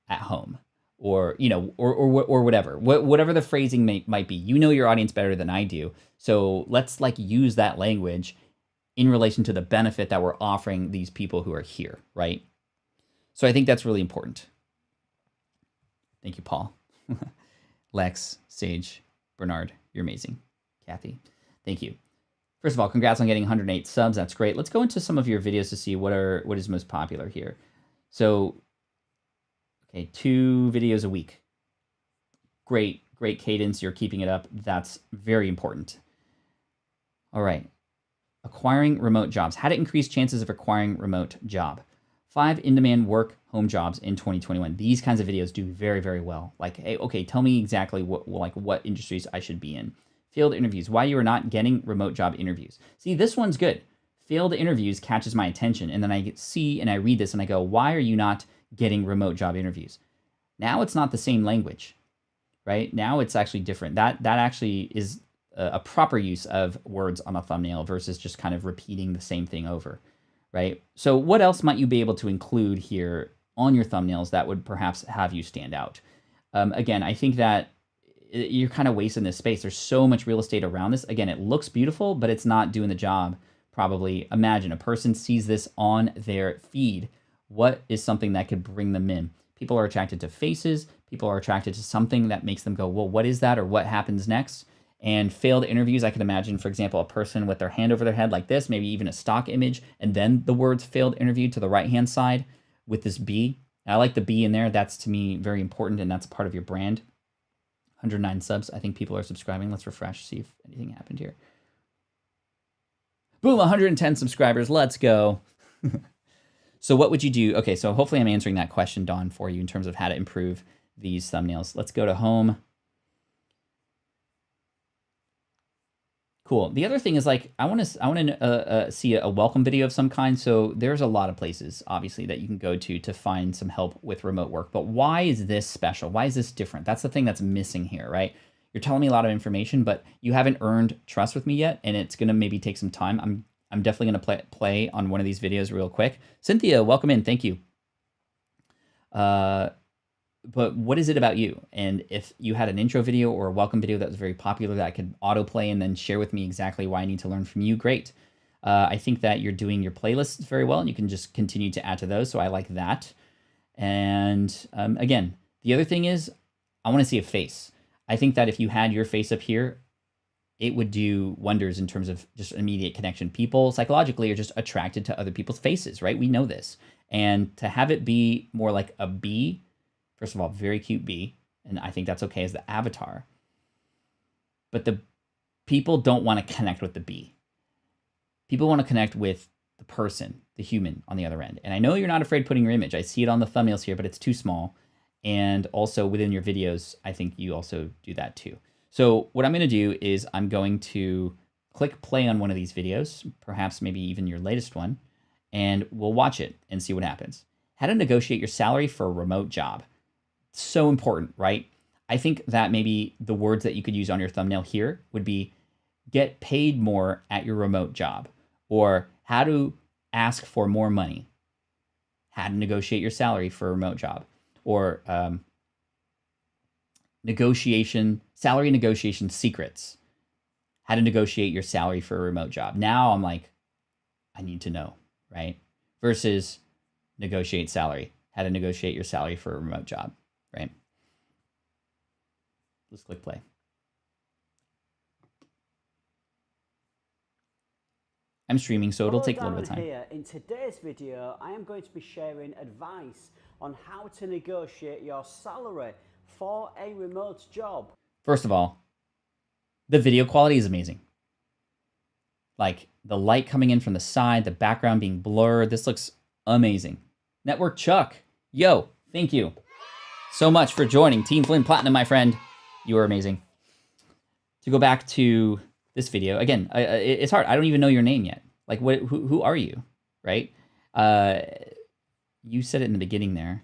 at home, or or whatever the phrasing might be. You know your audience better than I do, so let's like use that language in relation to the benefit that we're offering these people who are here, right? So I think that's really important. Thank you, Paul. Lex, Sage, Bernard, you're amazing. Kathy, thank you. First of all, congrats on getting 108 subs. That's great. Let's go into some of your videos to see what is most popular here. So, okay, 2 videos a week. Great cadence. You're keeping it up. That's very important. All right. Acquiring remote jobs. How to increase chances of acquiring remote job. 5 in-demand work home jobs in 2021. These kinds of videos do very, very well. Like, hey, okay, tell me exactly what industries I should be in. Failed interviews. Why you are not getting remote job interviews. See, this one's good. Failed interviews catches my attention, and then I see and I read this and I go, why are you not getting remote job interviews? Now it's not the same language, right? Now it's actually different. That actually is a proper use of words on a thumbnail versus just kind of repeating the same thing over, right? So what else might you be able to include here on your thumbnails that would perhaps have you stand out? Again, I think that you're kind of wasting this space. There's so much real estate around this. Again, it looks beautiful, but it's not doing the job. Probably imagine a person sees this on their feed What is something that could bring them in? People are attracted to faces. People are attracted to something that makes them go, well, what is that, or what happens next? And failed interviews, I can imagine, for example, a person with their hand over their head like this, maybe even a stock image, and then the words failed interview to the right-hand side with this B. I like the B in there. That's, to me, very important, and that's part of your brand. 109 subs. I think people are subscribing. Let's refresh, see if anything happened here. Boom, 110 subscribers. Let's go. So what would you do? Okay, so hopefully I'm answering that question, Dawn, for you in terms of how to improve these thumbnails. Let's go to home. Cool. The other thing is, like, I want to see a welcome video of some kind. So there's a lot of places, obviously, that you can go to find some help with remote work. But why is this special? Why is this different? That's the thing that's missing here, right? You're telling me a lot of information, but you haven't earned trust with me yet, and it's gonna maybe take some time. I'm definitely gonna play on one of these videos real quick. Cynthia, welcome in. Thank you. But what is it about you? And if you had an intro video or a welcome video that was very popular that I could autoplay and then share with me exactly why I need to learn from you, great. I think that you're doing your playlists very well, and you can just continue to add to those, so I like that. And again, the other thing is, I wanna see a face. I think that if you had your face up here, it would do wonders in terms of just immediate connection. People psychologically are just attracted to other people's faces, right? We know this. And to have it be more like a bee, first of all, very cute bee, and I think that's okay as the avatar. But the people don't want to connect with the bee. People want to connect with the person, the human on the other end. And I know you're not afraid putting your image. I see it on the thumbnails here, but it's too small. And also within your videos, I think you also do that too. So what I'm going to do is I'm going to click play on one of these videos, perhaps maybe even your latest one, and we'll watch it and see what happens. How to negotiate your salary for a remote job. So important, right? I think that maybe the words that you could use on your thumbnail here would be get paid more at your remote job, or how to ask for more money, how to negotiate your salary for a remote job, or salary negotiation secrets, how to negotiate your salary for a remote job. Now I'm like, I need to know, right? Versus negotiate salary, how to negotiate your salary for a remote job, right? Let's click play. I'm streaming, so it'll take a little bit of time. Here. In today's video, I am going to be sharing advice on how to negotiate your salary for a remote job. First of all, the video quality is amazing. Like the light coming in from the side, the background being blurred. This looks amazing. Network Chuck, yo, thank you so much for joining Team Flynn Platinum, my friend. You are amazing. To go back to this video, again, it's hard. I don't even know your name yet. Like, who are you, right? You said it in the beginning there.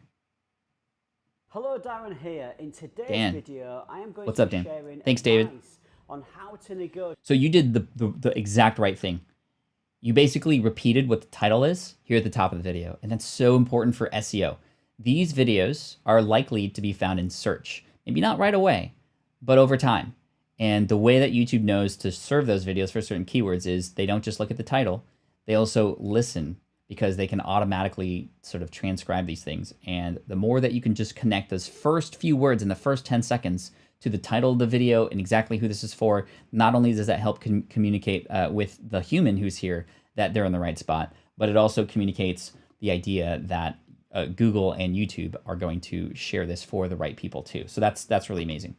Hello, Darren here. In today's video, I am going What's to up, be Dan? sharing Thanks, David. advice on how to negotiate. So you did the exact right thing. You basically repeated what the title is here at the top of the video, and that's so important for SEO. These videos are likely to be found in search. Maybe not right away, but over time. And the way that YouTube knows to serve those videos for certain keywords is they don't just look at the title, they also listen, because they can automatically sort of transcribe these things. And the more that you can just connect those first few words in the first 10 seconds to the title of the video and exactly who this is for, not only does that help communicate with the human who's here that they're in the right spot, but it also communicates the idea that Google and YouTube are going to share this for the right people too. So that's really amazing.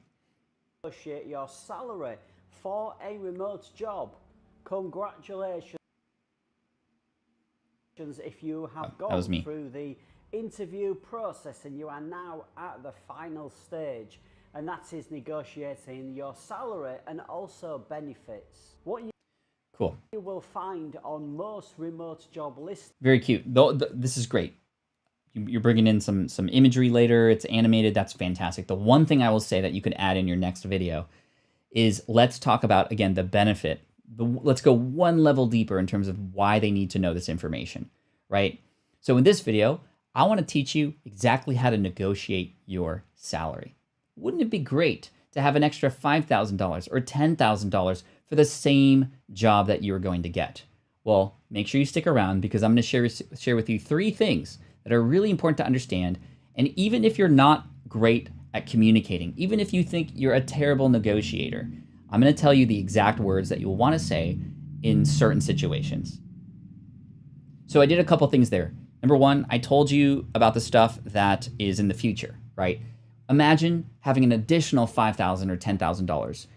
Negotiate your salary for a remote job. Congratulations if you have gone through the interview process and you are now at the final stage, and that is negotiating your salary and also benefits. What you will find on most remote job lists. Very cute. This is great. You're bringing in some imagery later. It's animated. That's fantastic. The one thing I will say that you could add in your next video is let's talk about, again, the benefit. Let's go one level deeper in terms of why they need to know this information, right? So in this video, I want to teach you exactly how to negotiate your salary. Wouldn't it be great to have an extra $5,000 or $10,000 for the same job that you're going to get? Well, make sure you stick around, because I'm going to share with you 3 things that are really important to understand. And even if you're not great at communicating, even if you think you're a terrible negotiator, I'm going to tell you the exact words that you'll want to say in certain situations. So I did a couple things there. Number one, I told you about the stuff that is in the future, right? Imagine having an additional $5,000 or $10,000.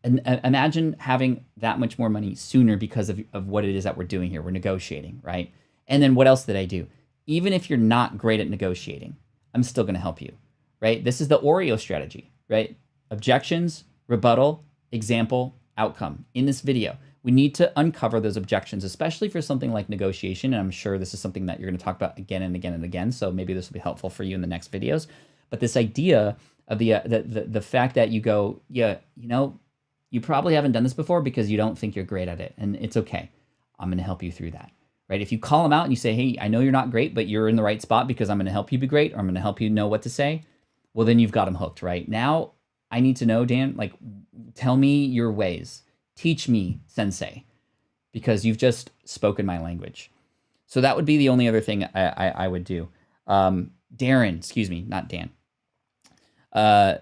And imagine having that much more money sooner because of what it is that we're doing here. We're negotiating, right? And then what else did I do? Even if you're not great at negotiating, I'm still going to help you, right? This is the Oreo strategy, right? Objections, rebuttal, example, outcome. In this video, we need to uncover those objections, especially for something like negotiation. And I'm sure this is something that you're going to talk about again and again and again. So maybe this will be helpful for you in the next videos. But this idea of the fact that you go, yeah, you know, you probably haven't done this before because you don't think you're great at it. And it's okay. I'm going to help you through that, right? If you call them out and you say, hey, I know you're not great, but you're in the right spot because I'm going to help you be great, or I'm going to help you know what to say. Well, then you've got them hooked, right? Now I need to know, Dan, like, tell me your ways. Teach me, sensei, because you've just spoken my language. So that would be the only other thing I would do. Darren, excuse me, not Dan. Darren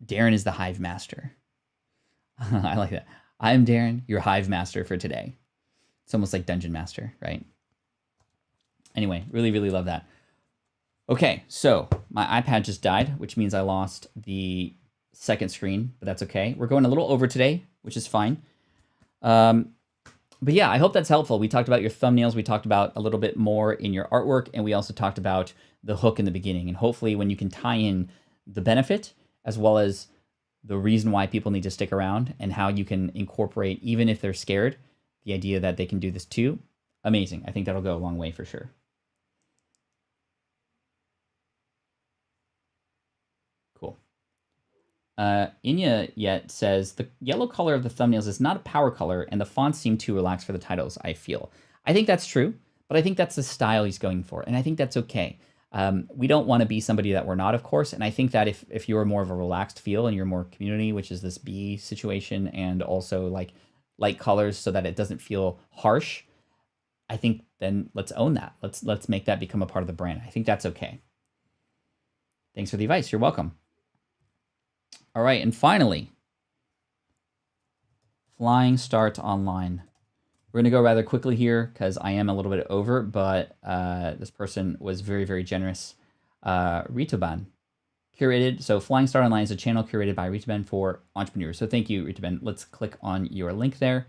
is the hive master. I like that. I'm Darren, your hive master for today. It's almost like dungeon master, right? Anyway, really, really love that. Okay, so my iPad just died, which means I lost the second screen, but that's okay. We're going a little over today, which is fine. But yeah, I hope that's helpful. We talked about your thumbnails. We talked about a little bit more in your artwork, and we also talked about the hook in the beginning. And hopefully when you can tie in the benefit as well as the reason why people need to stick around and how you can incorporate, even if they're scared, the idea that they can do this too, amazing. I think that'll go a long way for sure. Cool. Inya yet says, the yellow color of the thumbnails is not a power color and the fonts seem too relaxed for the titles, I feel. I think that's true, but I think that's the style he's going for, and I think that's okay. We don't want to be somebody that we're not, of course, and I think that if you're more of a relaxed feel and you're more community, which is this B situation, and also like light colors so that it doesn't feel harsh, I think then let's own that. Let's make that become a part of the brand. I think that's okay. Thanks for the advice. You're welcome. All right, and finally, Flying Start Online. We're going to go rather quickly here because I am a little bit over, but this person was very, very generous. Ritoban, curated. So Flying Start Online is a channel curated by Ritoban for entrepreneurs. So thank you, Ritoban. Let's click on your link there.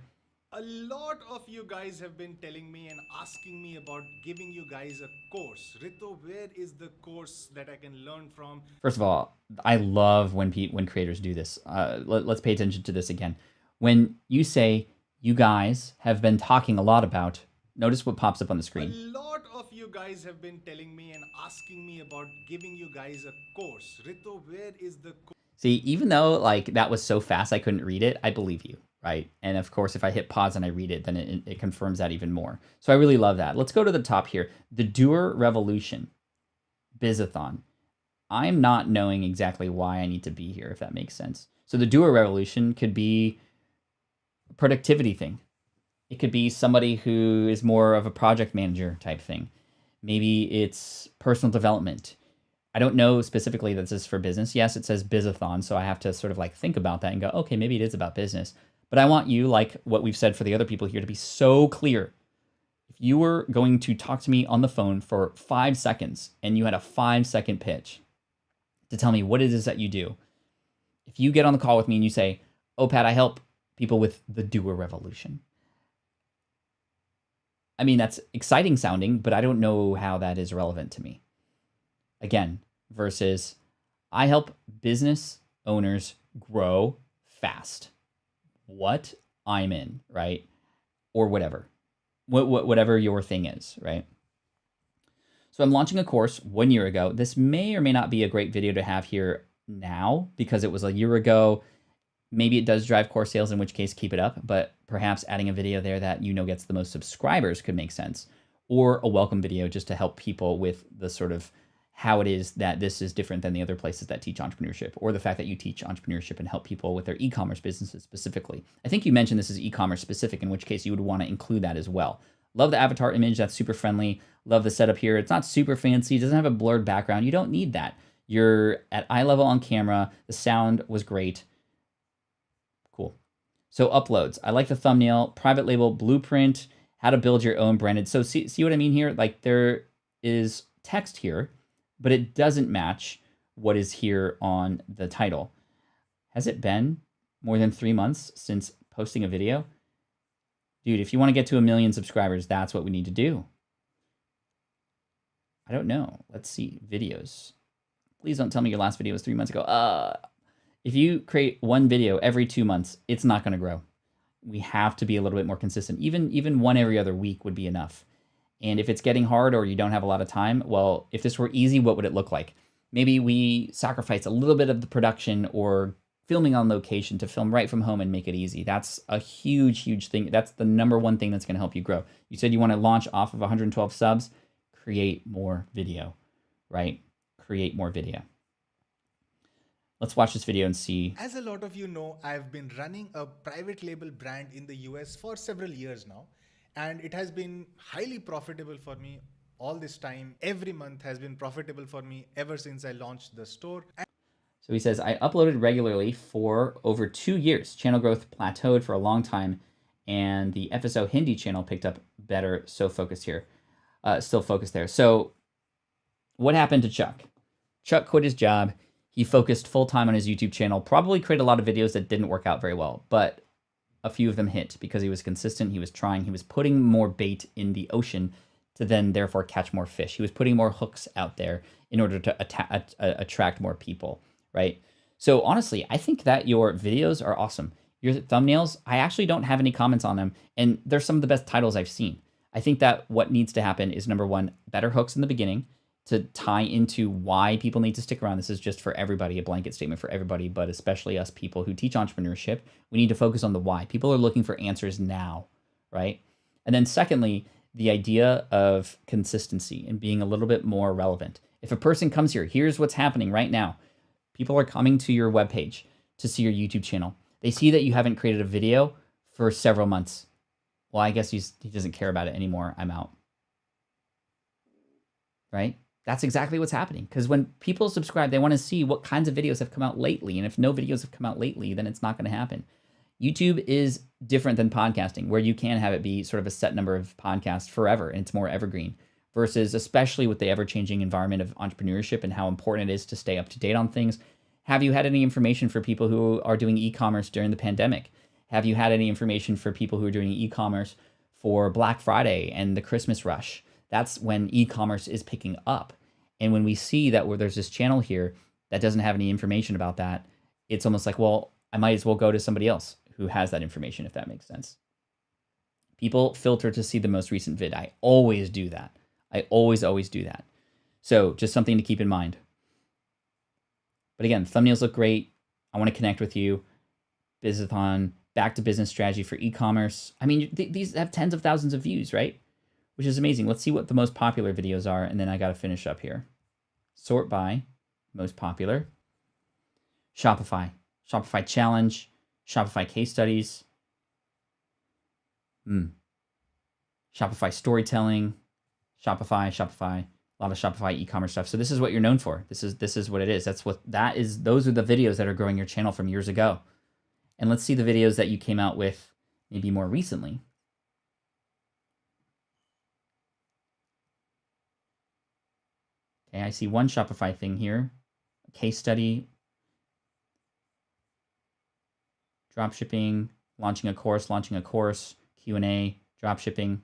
A lot of you guys have been telling me and asking me about giving you guys a course. Rito, where is the course that I can learn from? First of all, I love when creators do this. Let's pay attention to this again. When you say, you guys have been talking a lot about, notice what pops up on the screen. A lot of you guys have been telling me and asking me about giving you guys a course. Rito, where is the course? See, even though like that was so fast I couldn't read it, I believe you, right? And of course, if I hit pause and I read it, then it confirms that even more. So I really love that. Let's go to the top here. The Doer Revolution, Bizathon. I'm not knowing exactly why I need to be here, if that makes sense. So the Doer Revolution could be a productivity thing. It could be somebody who is more of a project manager type thing. Maybe it's personal development. I don't know specifically that this is for business. Yes, it says Bizathon, so I have to sort of like think about that and go, okay, maybe it is about business. But I want you, like what we've said for the other people here, to be so clear. If you were going to talk to me on the phone for 5 seconds and you had a 5-second pitch to tell me what it is that you do, if you get on the call with me and you say, oh, Pat, I help people with the Doer Revolution. I mean, that's exciting sounding, but I don't know how that is relevant to me. Again, versus I help business owners grow fast. What I'm in, right? Or whatever. Whatever your thing is, right? So I'm launching a course 1 year ago. This may or may not be a great video to have here now because it was a year ago. Maybe it does drive course sales, in which case keep it up, but perhaps adding a video there that you know gets the most subscribers could make sense. Or a welcome video just to help people with the sort of how it is that this is different than the other places that teach entrepreneurship, or the fact that you teach entrepreneurship and help people with their e-commerce businesses specifically. I think you mentioned this is e-commerce specific, in which case you would want to include that as well. Love the avatar image. That's super friendly. Love the setup here. It's not super fancy. It doesn't have a blurred background. You don't need that. You're at eye level on camera. The sound was great. Cool. So uploads. I like the thumbnail. Private label blueprint. How to build your own branded. So see what I mean here? Like there is text here, but it doesn't match what is here on the title. Has it been more than 3 months since posting a video? Dude, if you want to get to 1 million subscribers, that's what we need to do. I don't know. Let's see. Videos. Please don't tell me your last video was 3 months ago. If you create one video every 2 months, it's not going to grow. We have to be a little bit more consistent. Even one every other week would be enough. And if it's getting hard or you don't have a lot of time, well, if this were easy, what would it look like? Maybe we sacrifice a little bit of the production or filming on location to film right from home and make it easy. That's a huge, huge thing. That's the number one thing that's going to help you grow. You said you want to launch off of 112 subs. Create more video, right? Create more video. Let's watch this video and see. As a lot of you know, I've been running a private label brand in the US for several years now, and it has been highly profitable for me all this time. Every month has been profitable for me ever since I launched the store. So he says, I uploaded regularly for over 2 years. Channel growth plateaued for a long time, and the FSO Hindi channel picked up better. So focused here, still focused there. So what happened to Chuck? Chuck quit his job. He focused full-time on his YouTube channel, probably created a lot of videos that didn't work out very well, but a few of them hit because he was consistent, he was trying, he was putting more bait in the ocean to then therefore catch more fish. He was putting more hooks out there in order to attract more people, right? So honestly, I think that your videos are awesome. Your thumbnails, I actually don't have any comments on them, and they're some of the best titles I've seen. I think that what needs to happen is, number one, better hooks in the beginning, to tie into why people need to stick around. This is just for everybody, a blanket statement for everybody, but especially us people who teach entrepreneurship. We need to focus on the why. People are looking for answers now, right? And then secondly, the idea of consistency and being a little bit more relevant. If a person comes here, here's what's happening right now. People are coming to your webpage to see your YouTube channel. They see that you haven't created a video for several months. Well, I guess he doesn't care about it anymore. I'm out. Right? That's exactly what's happening. Because when people subscribe, they want to see what kinds of videos have come out lately. And if no videos have come out lately, then it's not going to happen. YouTube is different than podcasting, where you can have it be sort of a set number of podcasts forever, and it's more evergreen, versus especially with the ever-changing environment of entrepreneurship and how important it is to stay up to date on things. Have you had any information for people who are doing e-commerce during the pandemic? Have you had any information for people who are doing e-commerce for Black Friday and the Christmas rush? That's when e-commerce is picking up. And when we see that where there's this channel here that doesn't have any information about that, it's almost like, well, I might as well go to somebody else who has that information, if that makes sense. People filter to see the most recent vid. I always do that. I always do that. So just something to keep in mind. But again, thumbnails look great. I want to connect with you. Businessathon, back to business strategy for e-commerce. I mean, these have tens of thousands of views, right? Which is amazing. Let's see what the most popular videos are, and then I got to finish up here. Sort by most popular. Shopify. Shopify challenge. Shopify case studies. Shopify storytelling. Shopify. A lot of Shopify e-commerce stuff. So this is what you're known for. This is what it is. Those are the videos that are growing your channel from years ago. And let's see the videos that you came out with maybe more recently. Okay, I see one Shopify thing here. A case study. Dropshipping, launching a course, Q&A, dropshipping,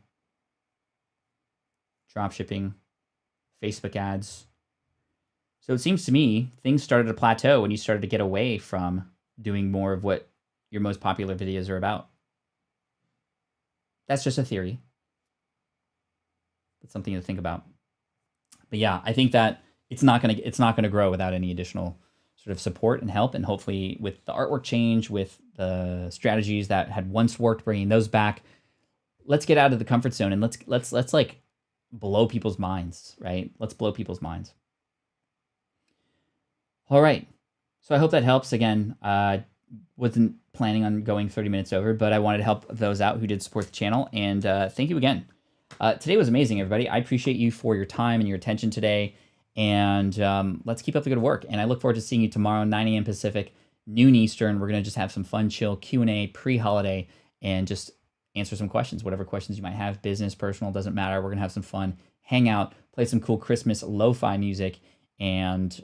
Facebook ads. So it seems to me things started to plateau when you started to get away from doing more of what your most popular videos are about. That's just a theory. That's something to think about. But yeah, I think that it's not gonna grow without any additional sort of support and help, and hopefully with the artwork change, with the strategies that had once worked, bringing those back. Let's get out of the comfort zone and let's like blow people's minds, right? Let's blow people's minds. All right. So I hope that helps. Again, wasn't planning on going 30 minutes over, but I wanted to help those out who did support the channel. And thank you again. Today was amazing, everybody. I appreciate you for your time and your attention today. And let's keep up the good work. And I look forward to seeing you tomorrow, 9 a.m. Pacific, noon Eastern. We're going to just have some fun, chill Q&A pre-holiday and just answer some questions, whatever questions you might have, business, personal, doesn't matter. We're going to have some fun, hang out, play some cool Christmas lo-fi music, and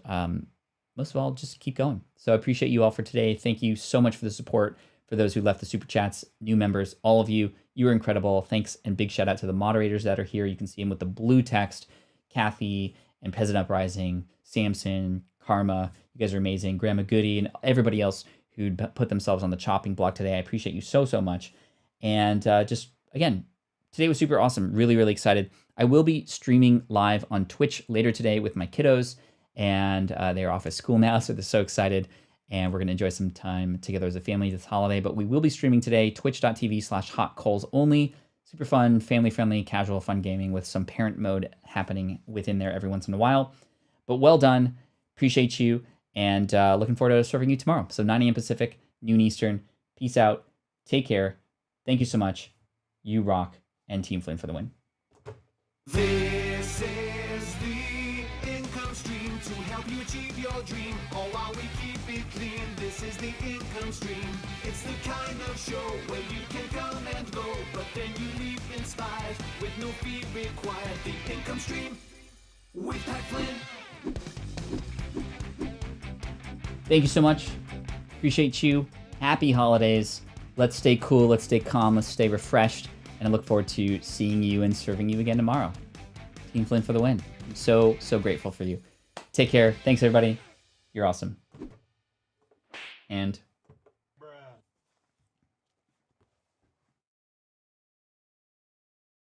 most of all, just keep going. So I appreciate you all for today. Thank you so much for the support. For those who left the super chats, new members, all of you, you are incredible. Thanks, and big shout out to the moderators that are here. You can see them with the blue text, Kathy and Peasant Uprising, Samson, Karma. You guys are amazing. Grandma Goody and everybody else who put themselves on the chopping block today. I appreciate you so, so much. And just, again, today was super awesome. Really, really excited. I will be streaming live on Twitch later today with my kiddos, and they're off at school now, so they're so excited. And we're going to enjoy some time together as a family this holiday. But we will be streaming today, twitch.tv/hotcoalsonly. Super fun, family-friendly, casual, fun gaming with some parent mode happening within there every once in a while. But well done. Appreciate you. And looking forward to serving you tomorrow. So 9 a.m. Pacific, noon Eastern. Peace out. Take care. Thank you so much. You rock. And Team Flynn for the win. This is the income stream to help you achieve your dream. All while we keep it clean. This is the income stream. It's the kind of show where you can come and go, but then you leave inspired with no fee required. The income stream with Pat Flynn. Thank you so much. Appreciate you. Happy holidays. Let's stay cool. Let's stay calm. Let's stay refreshed. And I look forward to seeing you and serving you again tomorrow. Team Flynn for the win. I'm so, so grateful for you. Take care. Thanks, everybody. You're awesome. And